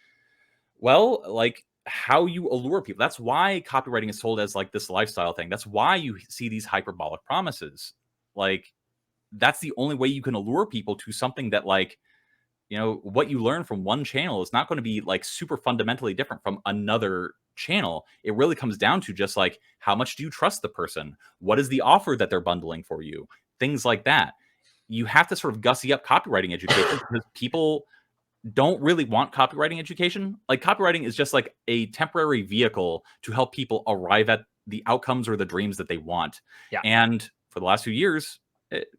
well, like how you allure people. That's why copywriting is sold as like this lifestyle thing. That's why you see these hyperbolic promises. Like that's the only way you can allure people to something that like, what you learn from one channel is not going to be like super fundamentally different from another channel. It really comes down to just like, how much do you trust the person? What is the offer that they're bundling for you? Things like that. You have to sort of gussy up copywriting education because people don't really want copywriting education. Like copywriting is just like a temporary vehicle to help people arrive at the outcomes or the dreams that they want. Yeah. And for the last few years,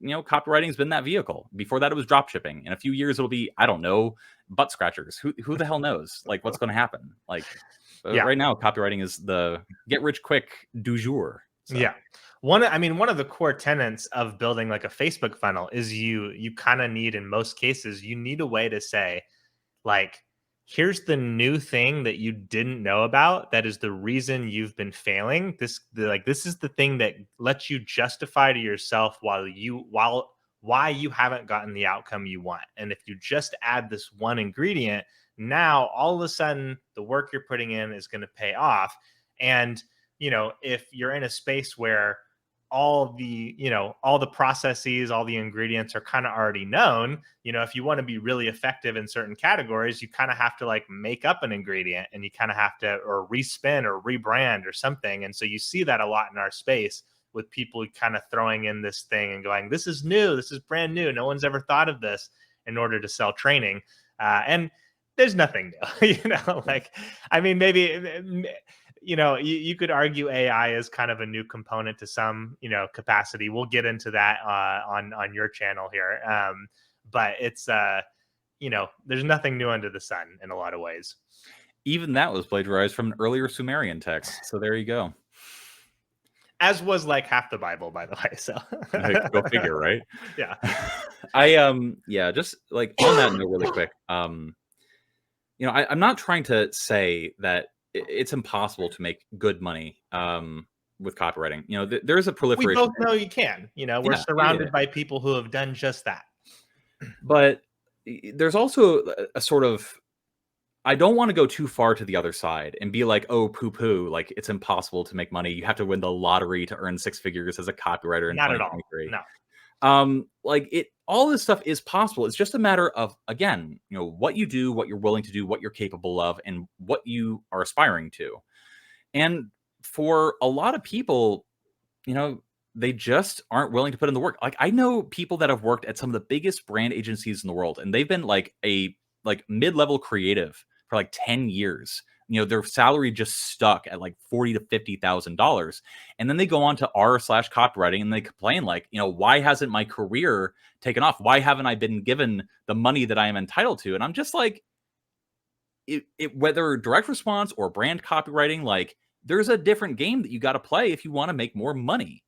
copywriting has been that vehicle. Before that, it was drop shipping. In a few years, it'll be, I don't know, butt scratchers. Who the hell knows? Like what's going to happen? Like right now, copywriting is the get rich quick du jour. So. Yeah. One of the core tenets of building like a Facebook funnel is you kind of need, in most cases, you need a way to say, like, here's the new thing that you didn't know about that is the reason you've been failing. This is the thing that lets you justify to yourself why you haven't gotten the outcome you want. And if you just add this one ingredient, now all of a sudden the work you're putting in is going to pay off. And if you're in a space where all the processes, all the ingredients are kind of already known, if you want to be really effective in certain categories, you kind of have to like make up an ingredient, and you kind of have to, or respin or rebrand or something. And so you see that a lot in our space with people kind of throwing in this thing and going, this is new, this is brand new, no one's ever thought of this, in order to sell training. And there's nothing new. Like, I mean, maybe you could argue AI is kind of a new component to some, capacity. We'll get into that on your channel here. But it's, there's nothing new under the sun in a lot of ways. Even that was plagiarized from an earlier Sumerian text. So there you go. As was like half the Bible, by the way. So go figure, right? Yeah. Just like on that note really quick. I'm not trying to say that it's impossible to make good money with copywriting. There is a proliferation. We both know you can. We're surrounded by people who have done just that. But there's also a sort of, I don't want to go too far to the other side and be like, oh, poo-poo, like it's impossible to make money. You have to win the lottery to earn 6 figures as a copywriter in 2023. Not at all. No. All this stuff is possible. It's just a matter of, again, what you do, what you're willing to do, what you're capable of, and what you are aspiring to. And for a lot of people, they just aren't willing to put in the work. Like, I know people that have worked at some of the biggest brand agencies in the world, and they've been like a mid-level creative for like 10 years. Their salary just stuck at like $40,000 to $50,000. And then they go on to r/copywriting and they complain like, why hasn't my career taken off? Why haven't I been given the money that I am entitled to? And I'm just like, whether direct response or brand copywriting, like there's a different game that you got to play if you want to make more money.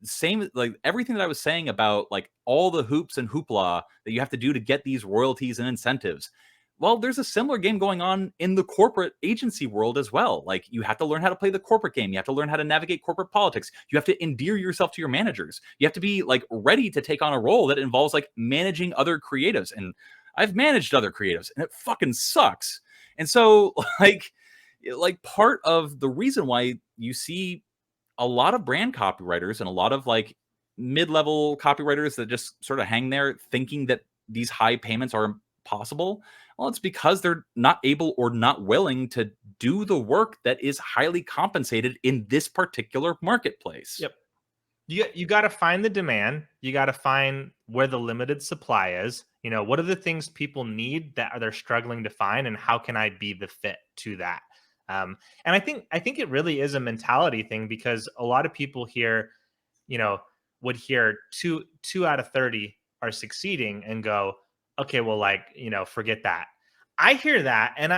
Same, like everything that I was saying about like all the hoops and hoopla that you have to do to get these royalties and incentives. Well, there's a similar game going on in the corporate agency world as well. Like you have to learn how to play the corporate game. You have to learn how to navigate corporate politics. You have to endear yourself to your managers. You have to be like ready to take on a role that involves like managing other creatives. And I've managed other creatives and it fucking sucks. And so like part of the reason why you see a lot of brand copywriters and a lot of like mid-level copywriters that just sort of hang there thinking that these high payments are possible. Well, it's because they're not able or not willing to do the work that is highly compensated in this particular marketplace. Yep. You got to find the demand. You got to find where the limited supply is. What are the things people need that they're struggling to find, and how can I be the fit to that? And I think it really is a mentality thing, because a lot of people here, would hear two out of 30 are succeeding and go, okay, well, forget that. I hear that, and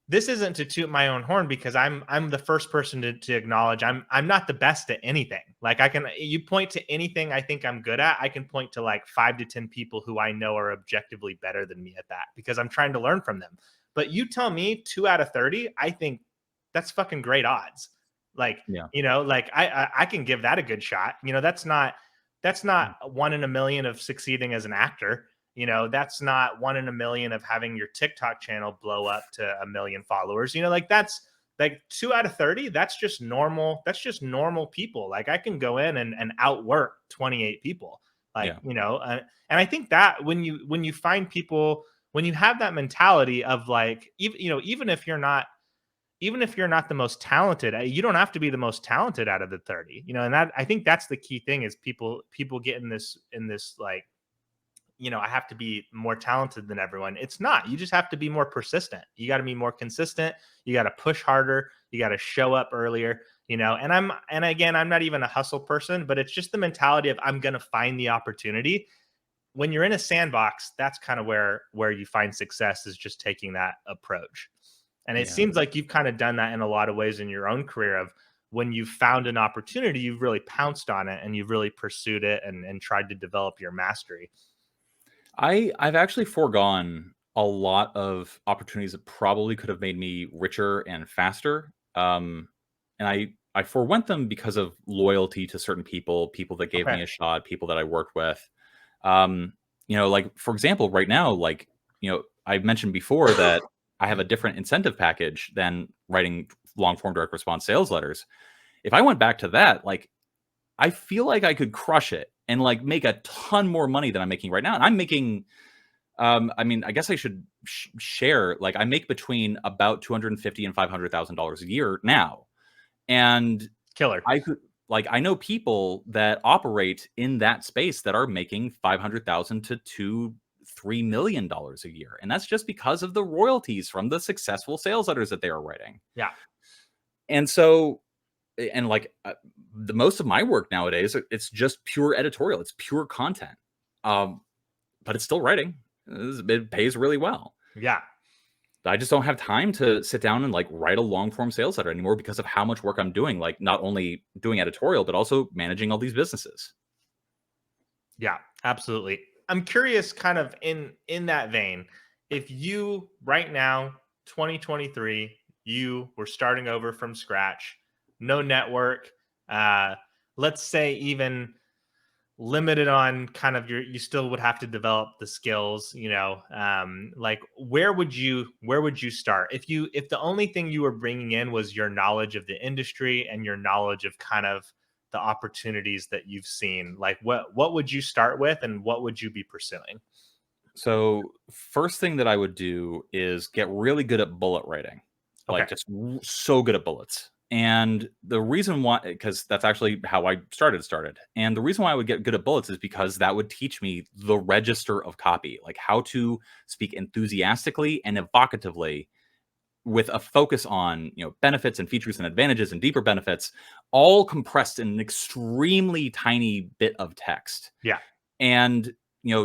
this isn't to toot my own horn, because I'm the first person to acknowledge I'm not the best at anything. Like you point to anything I think I'm good at, I can point to like 5 to 10 people who I know are objectively better than me at that, because I'm trying to learn from them. But you tell me 2 out of 30, I think that's fucking great odds. Like, I can give that a good shot. That's not 1 in a million of succeeding as an actor. That's not 1 in a million of having your TikTok channel blow up to 1 million followers. That's like 2 out of 30. That's just normal. That's just normal people. Like I can go in and outwork 28 people. And I think that when you find people, when you have that mentality of like, even if you're not the most talented, you don't have to be the most talented out of the 30, and that, I think that's the key thing, is people get in this like, I have to be more talented than everyone. It's not. You just have to be more persistent. You got to be more consistent. You got to push harder. You got to show up earlier, and again, I'm not even a hustle person, but it's just the mentality of I'm going to find the opportunity. When you're in a sandbox, that's kind of where you find success, is just taking that approach. And it seems like you've kind of done that in a lot of ways in your own career, of when you've found an opportunity, you've really pounced on it and you've really pursued it and tried to develop your mastery. I've actually foregone a lot of opportunities that probably could have made me richer and faster. And I forewent them because of loyalty to certain people, people that gave Okay. me a shot, people that I worked with. Um, like for example, right now, like, I mentioned before that I have a different incentive package than writing long form direct response sales letters. If I went back to that, like, I feel like I could crush it and like make a ton more money than I'm making right now. And I'm making, I mean, I guess I should share. Like, I make between about 250 and $500,000 a year now, and Killer. I could, like, I know people that operate in that space that are making 500,000 to $2-3 million a year, and that's just because of the royalties from the successful sales letters that they are writing. Yeah. And so, and like, the most of my work nowadays, it's just pure editorial, it's pure content. Um, but it's still writing. It pays really well. Yeah. I just don't have time to sit down and like write a long form sales letter anymore because of how much work I'm doing. Like, not only doing editorial, but also managing all these businesses. Yeah, absolutely. I'm curious, kind of in that vein, if you right now, 2023, you were starting over from scratch, no network, uh, let's say even limited on kind of you still would have to develop the skills, like where would you start if the only thing you were bringing in was your knowledge of the industry and your knowledge of kind of the opportunities that you've seen, like what would you start with and what would you be pursuing? So, first thing that I would do is get really good at bullet writing, Okay. like just so good at bullets. And the reason why, because that's actually how I started. And the reason why I would get good at bullets is because that would teach me the register of copy, like how to speak enthusiastically and evocatively with a focus on, benefits and features and advantages and deeper benefits, all compressed in an extremely tiny bit of text. Yeah. And,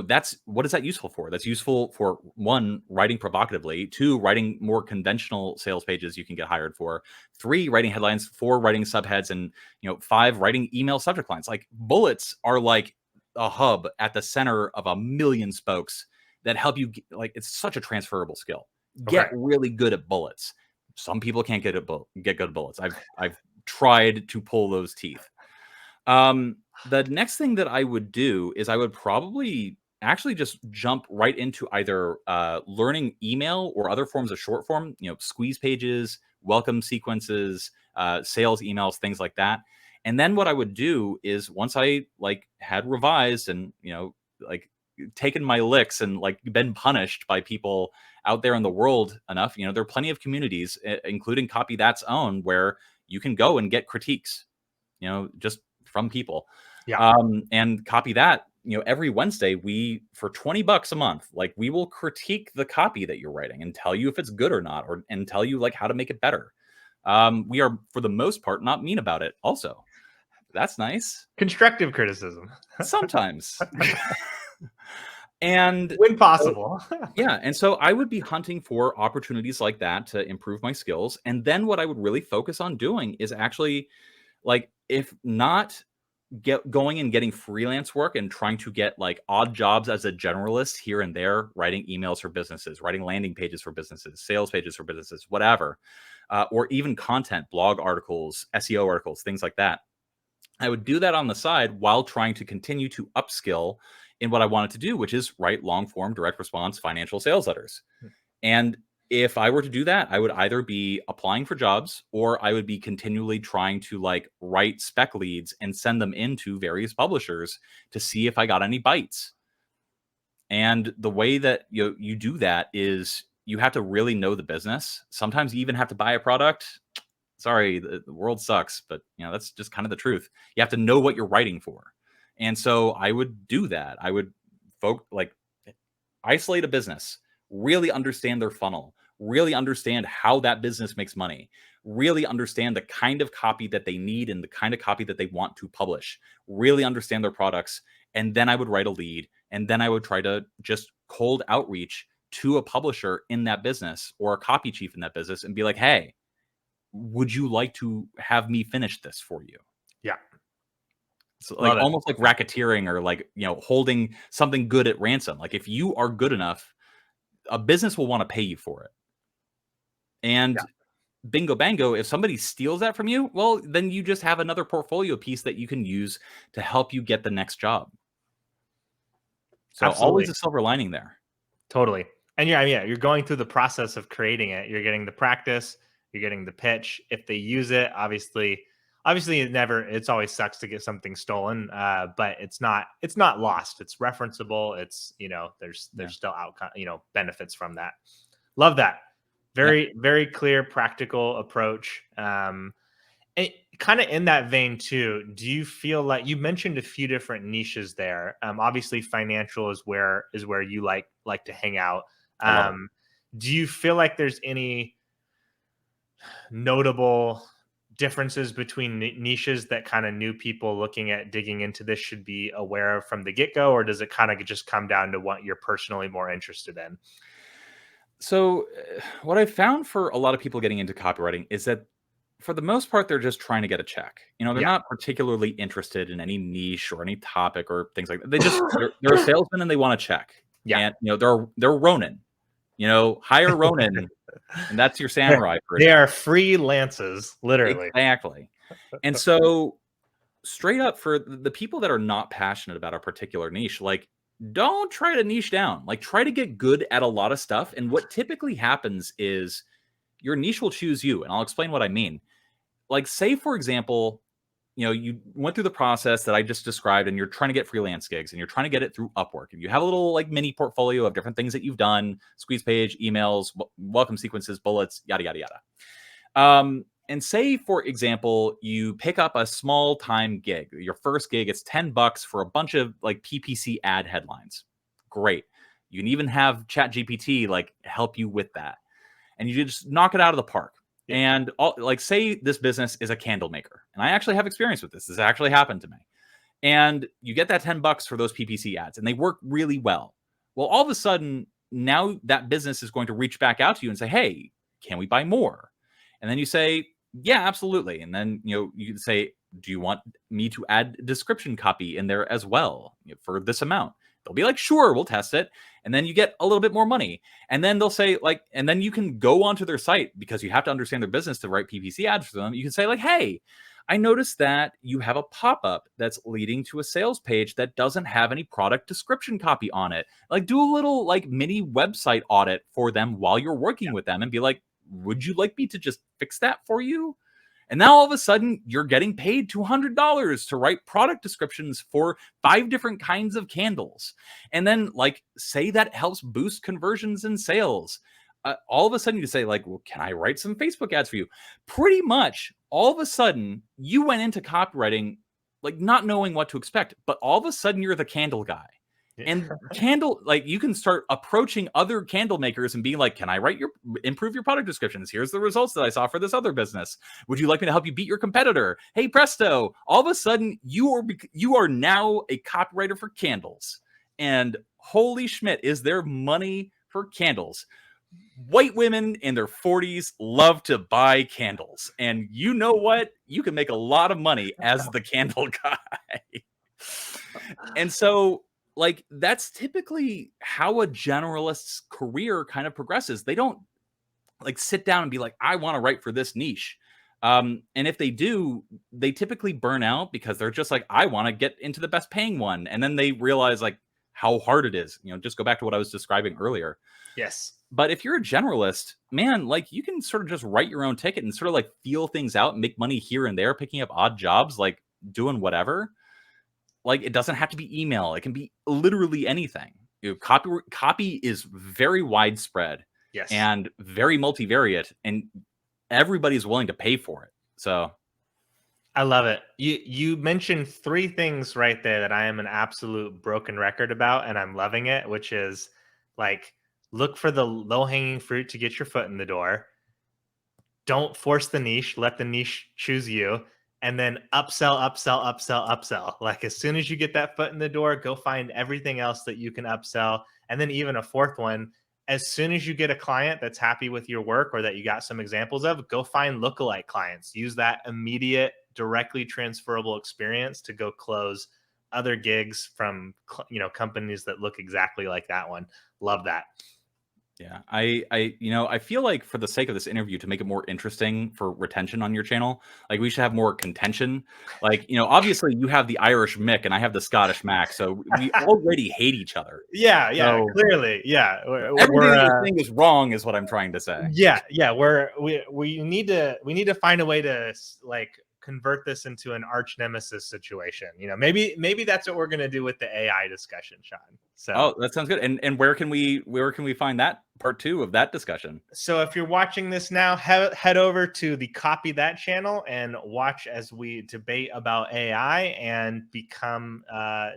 that's what is that useful for? That's useful for, one, writing provocatively; two, writing more conventional sales pages you can get hired for; three, writing headlines; four, writing subheads; and, five, writing email subject lines. Like, bullets are like a hub at the center of a million spokes that help you like, it's such a transferable skill. Okay. Get really good at bullets. Some people can't get good at bullets. I've tried to pull those teeth. The next thing that I would do is I would probably actually just jump right into either learning email or other forms of short form, squeeze pages, welcome sequences, sales emails, things like that. And then what I would do is, once I like had revised and, like taken my licks and like been punished by people out there in the world enough, there are plenty of communities, including Copy That's own, where you can go and get critiques, just from people. Yeah. And Copy That, every Wednesday, for $20 a month, like, we will critique the copy that you're writing and tell you if it's good or not, and tell you like how to make it better. We are, for the most part, not mean about it also. That's nice. Constructive criticism. Sometimes. And When so, possible. yeah, and so I would be hunting for opportunities like that to improve my skills. And then what I would really focus on doing is actually, like, if not going and getting freelance work and trying to get like odd jobs as a generalist here and there, writing emails for businesses, writing landing pages for businesses, sales pages for businesses, whatever, or even content, blog articles, SEO articles, things like that. I would do that on the side while trying to continue to upskill in what I wanted to do, which is write long form, direct response, financial sales letters. And if I were to do that, I would either be applying for jobs, or I would be continually trying to like write spec leads and send them into various publishers to see if I got any bites. And the way that you do that is you have to really know the business. Sometimes you even have to buy a product. Sorry, the world sucks, but that's just kind of the truth. You have to know what you're writing for. And so I would do that. I would like isolate a business, really understand their funnel, really understand how that business makes money, really understand the kind of copy that they need and the kind of copy that they want to publish, really understand their products. And then I would write a lead. And then I would try to just cold outreach to a publisher in that business or a copy chief in that business and be like, hey, would you like to have me finish this for you? Yeah. So, like, Love it. almost like racketeering, or like, holding something good at ransom. Like, if you are good enough, a business will want to pay you for it. And bingo bango, if somebody steals that from you, well, then you just have another portfolio piece that you can use to help you get the next job. So always a silver lining there. Totally. And you're going through the process of creating it. You're getting the practice, you're getting the pitch. If they use it, obviously it's always sucks to get something stolen. But it's not lost. It's referenceable. It's, there's still outcome, benefits from that. Love that. Very, very clear, practical approach. Kind of in that vein too, do you feel like you mentioned a few different niches there? Obviously financial is where you like to hang out. Do you feel like there's any notable differences between niches that kind of new people looking at digging into this should be aware of from the get-go, or does it kind of just come down to what you're personally more interested in? So what I found for a lot of people getting into copywriting is that for the most part, they're just trying to get a check. They're not particularly interested in any niche or any topic or things like that. They just, they're a salesman and they want a check. And, they're Ronin, hire Ronin and that's your samurai. They are freelances, literally. Exactly. And so straight up, for the people that are not passionate about a particular niche, like, don't try to niche down. Like, try to get good at a lot of stuff. And what typically happens is your niche will choose you. And I'll explain what I mean. Like, say, for example, you went through the process that I just described and you're trying to get freelance gigs and you're trying to get it through Upwork. And you have a little like mini portfolio of different things that you've done, squeeze page, emails, welcome sequences, bullets, yada, yada, yada. And say, for example, you pick up a small time gig, your first gig, it's $10 for a bunch of like PPC ad headlines. Great. You can even have ChatGPT like help you with that. And you just knock it out of the park. And like, say this business is a candle maker. And I actually have experience with this. This actually happened to me. And you get that $10 for those PPC ads and they work really well. Well, all of a sudden, now that business is going to reach back out to you and say, hey, can we buy more? And then you say, yeah, absolutely. And then, you can say, do you want me to add description copy in there as well for this amount? They'll be like, sure, we'll test it. And then you get a little bit more money. And then they'll say like, and then you can go onto their site because you have to understand their business to write PPC ads for them. You can say like, hey, I noticed that you have a pop-up that's leading to a sales page that doesn't have any product description copy on it. Like, do a little like mini website audit for them while you're working with them and be like, would you like me to just fix that for you? And now all of a sudden you're getting paid $200 to write product descriptions for 5 different kinds of candles. And then like, say that helps boost conversions and sales. All of a sudden you say like, well, can I write some Facebook ads for you? Pretty much all of a sudden you went into copywriting, like not knowing what to expect, but all of a sudden you're the candle guy. And candle, like you can start approaching other candle makers and being like, can I improve your product descriptions? Here's the results that I saw for this other business. Would you like me to help you beat your competitor? Hey, presto. All of a sudden you are now a copywriter for candles. And holy Schmidt, is there money for candles? White women in their 40s love to buy candles. And you know what? You can make a lot of money as the candle guy. And so, like, that's typically how a generalist's career kind of progresses. They don't like sit down and be like, I want to write for this niche. And if they do, they typically burn out because they're just like, I want to get into the best paying one. And then they realize like how hard it is, just go back to what I was describing earlier. Yes. But if you're a generalist, man, like you can sort of just write your own ticket and sort of like feel things out and make money here and there, picking up odd jobs, like doing whatever. Like, it doesn't have to be email. It can be literally anything. Copy is very widespread. Yes. And very multivariate, and everybody's willing to pay for it. So I love it. You mentioned 3 things right there that I am an absolute broken record about, and I'm loving it, which is like, look for the low-hanging fruit to get your foot in the door. Don't force the niche. Let the niche choose you. And then upsell. Like, as soon as you get that foot in the door, go find everything else that you can upsell. And then even a 4th one, as soon as you get a client that's happy with your work or that you got some examples of, go find lookalike clients. Use that immediate, directly transferable experience to go close other gigs from, companies that look exactly like that one. Love that. Yeah, I feel like for the sake of this interview, to make it more interesting for retention on your channel, like we should have more contention. Like, obviously you have the Irish Mick and I have the Scottish Mac, so we already hate each other. Yeah, So clearly, yeah. everything that you're saying is wrong, is what I'm trying to say. Yeah. We need to find a way to like convert this into an arch nemesis situation. Maybe that's what we're gonna do with the AI discussion, Sean. So Oh, that sounds good. And where can we find that part 2 of that discussion? So if you're watching this now, head over to the Copy That channel and watch as we debate about AI and become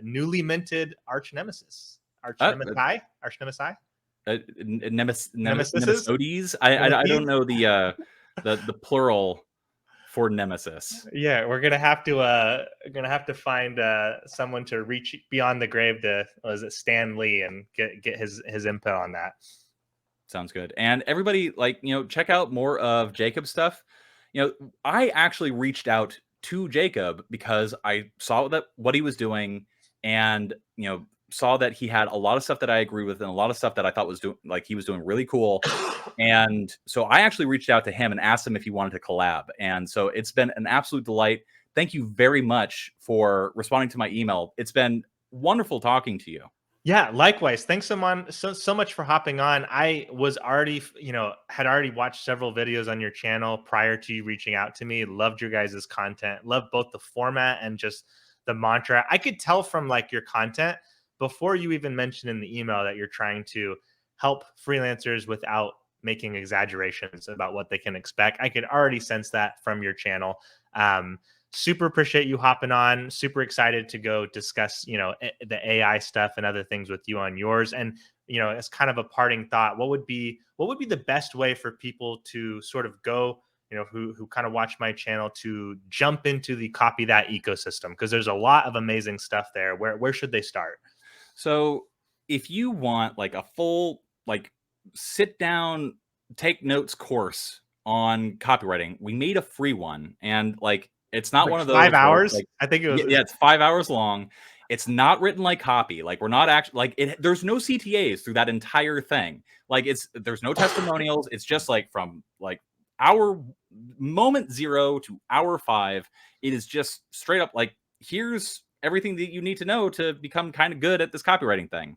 newly minted arch nemesis. Arch Uh, nemesis? Arch nemesis? Nemesises? Nemesides. I don't know the plural for nemesis. Yeah, we're gonna have to find someone to reach beyond the grave to, was it Stan Lee, and get his input on that. Sounds good. And everybody, check out more of Jacob's stuff. I actually reached out to Jacob because I saw that what he was doing, and saw that he had a lot of stuff that I agree with and a lot of stuff that I thought was he was doing really cool. And so I actually reached out to him and asked him if he wanted to collab. And so it's been an absolute delight. Thank you very much for responding to my email. It's been wonderful talking to you. Yeah, likewise. Thanks so much for hopping on. I was already, had already watched several videos on your channel prior to you reaching out to me. Loved your guys' content. Loved both the format and just the mantra. I could tell from like your content before you even mentioned in the email that you're trying to help freelancers without making exaggerations about what they can expect. I could already sense that from your channel. Super appreciate you hopping on. Super excited to go discuss, the AI stuff and other things with you on yours. And, as kind of a parting thought, what would be the best way for people to sort of go, who kind of watch my channel, to jump into the Copy That ecosystem? Because there's a lot of amazing stuff there. Where should they start? So if you want like a full, sit down, take notes course on copywriting, we made a free one. And it's not Like one of 5 those where hours? I think it was. yeah, it's 5 hours long. It's not written like copy. We're not actually there's no CTAs through that entire thing. There's no testimonials. It's just from hour moment 0 to hour 5. It is just straight up here's everything that you need to know to become kind of good at this copywriting thing.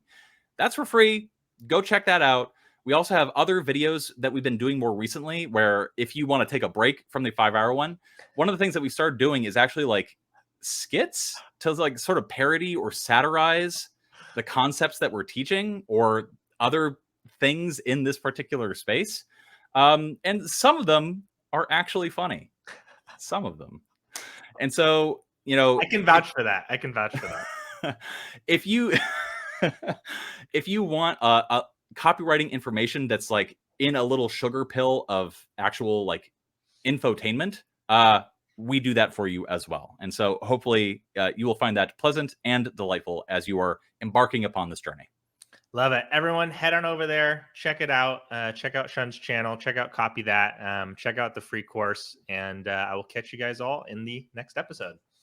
That's for free. Go check that out. We also have other videos that we've been doing more recently where if you want to take a break from the 5-hour one of the things that we started doing is actually skits to sort of parody or satirize the concepts that we're teaching or other things in this particular space. And some of them are actually funny. Some of them. And so, I can vouch for that. if you if you want a copywriting information that's in a little sugar pill of actual infotainment, we do that for you as well. And so hopefully you will find that pleasant and delightful as you are embarking upon this journey. Love it. Everyone, head on over there, check it out. Check out Sean's channel, check out Copy That, check out the free course, and I will catch you guys all in the next episode.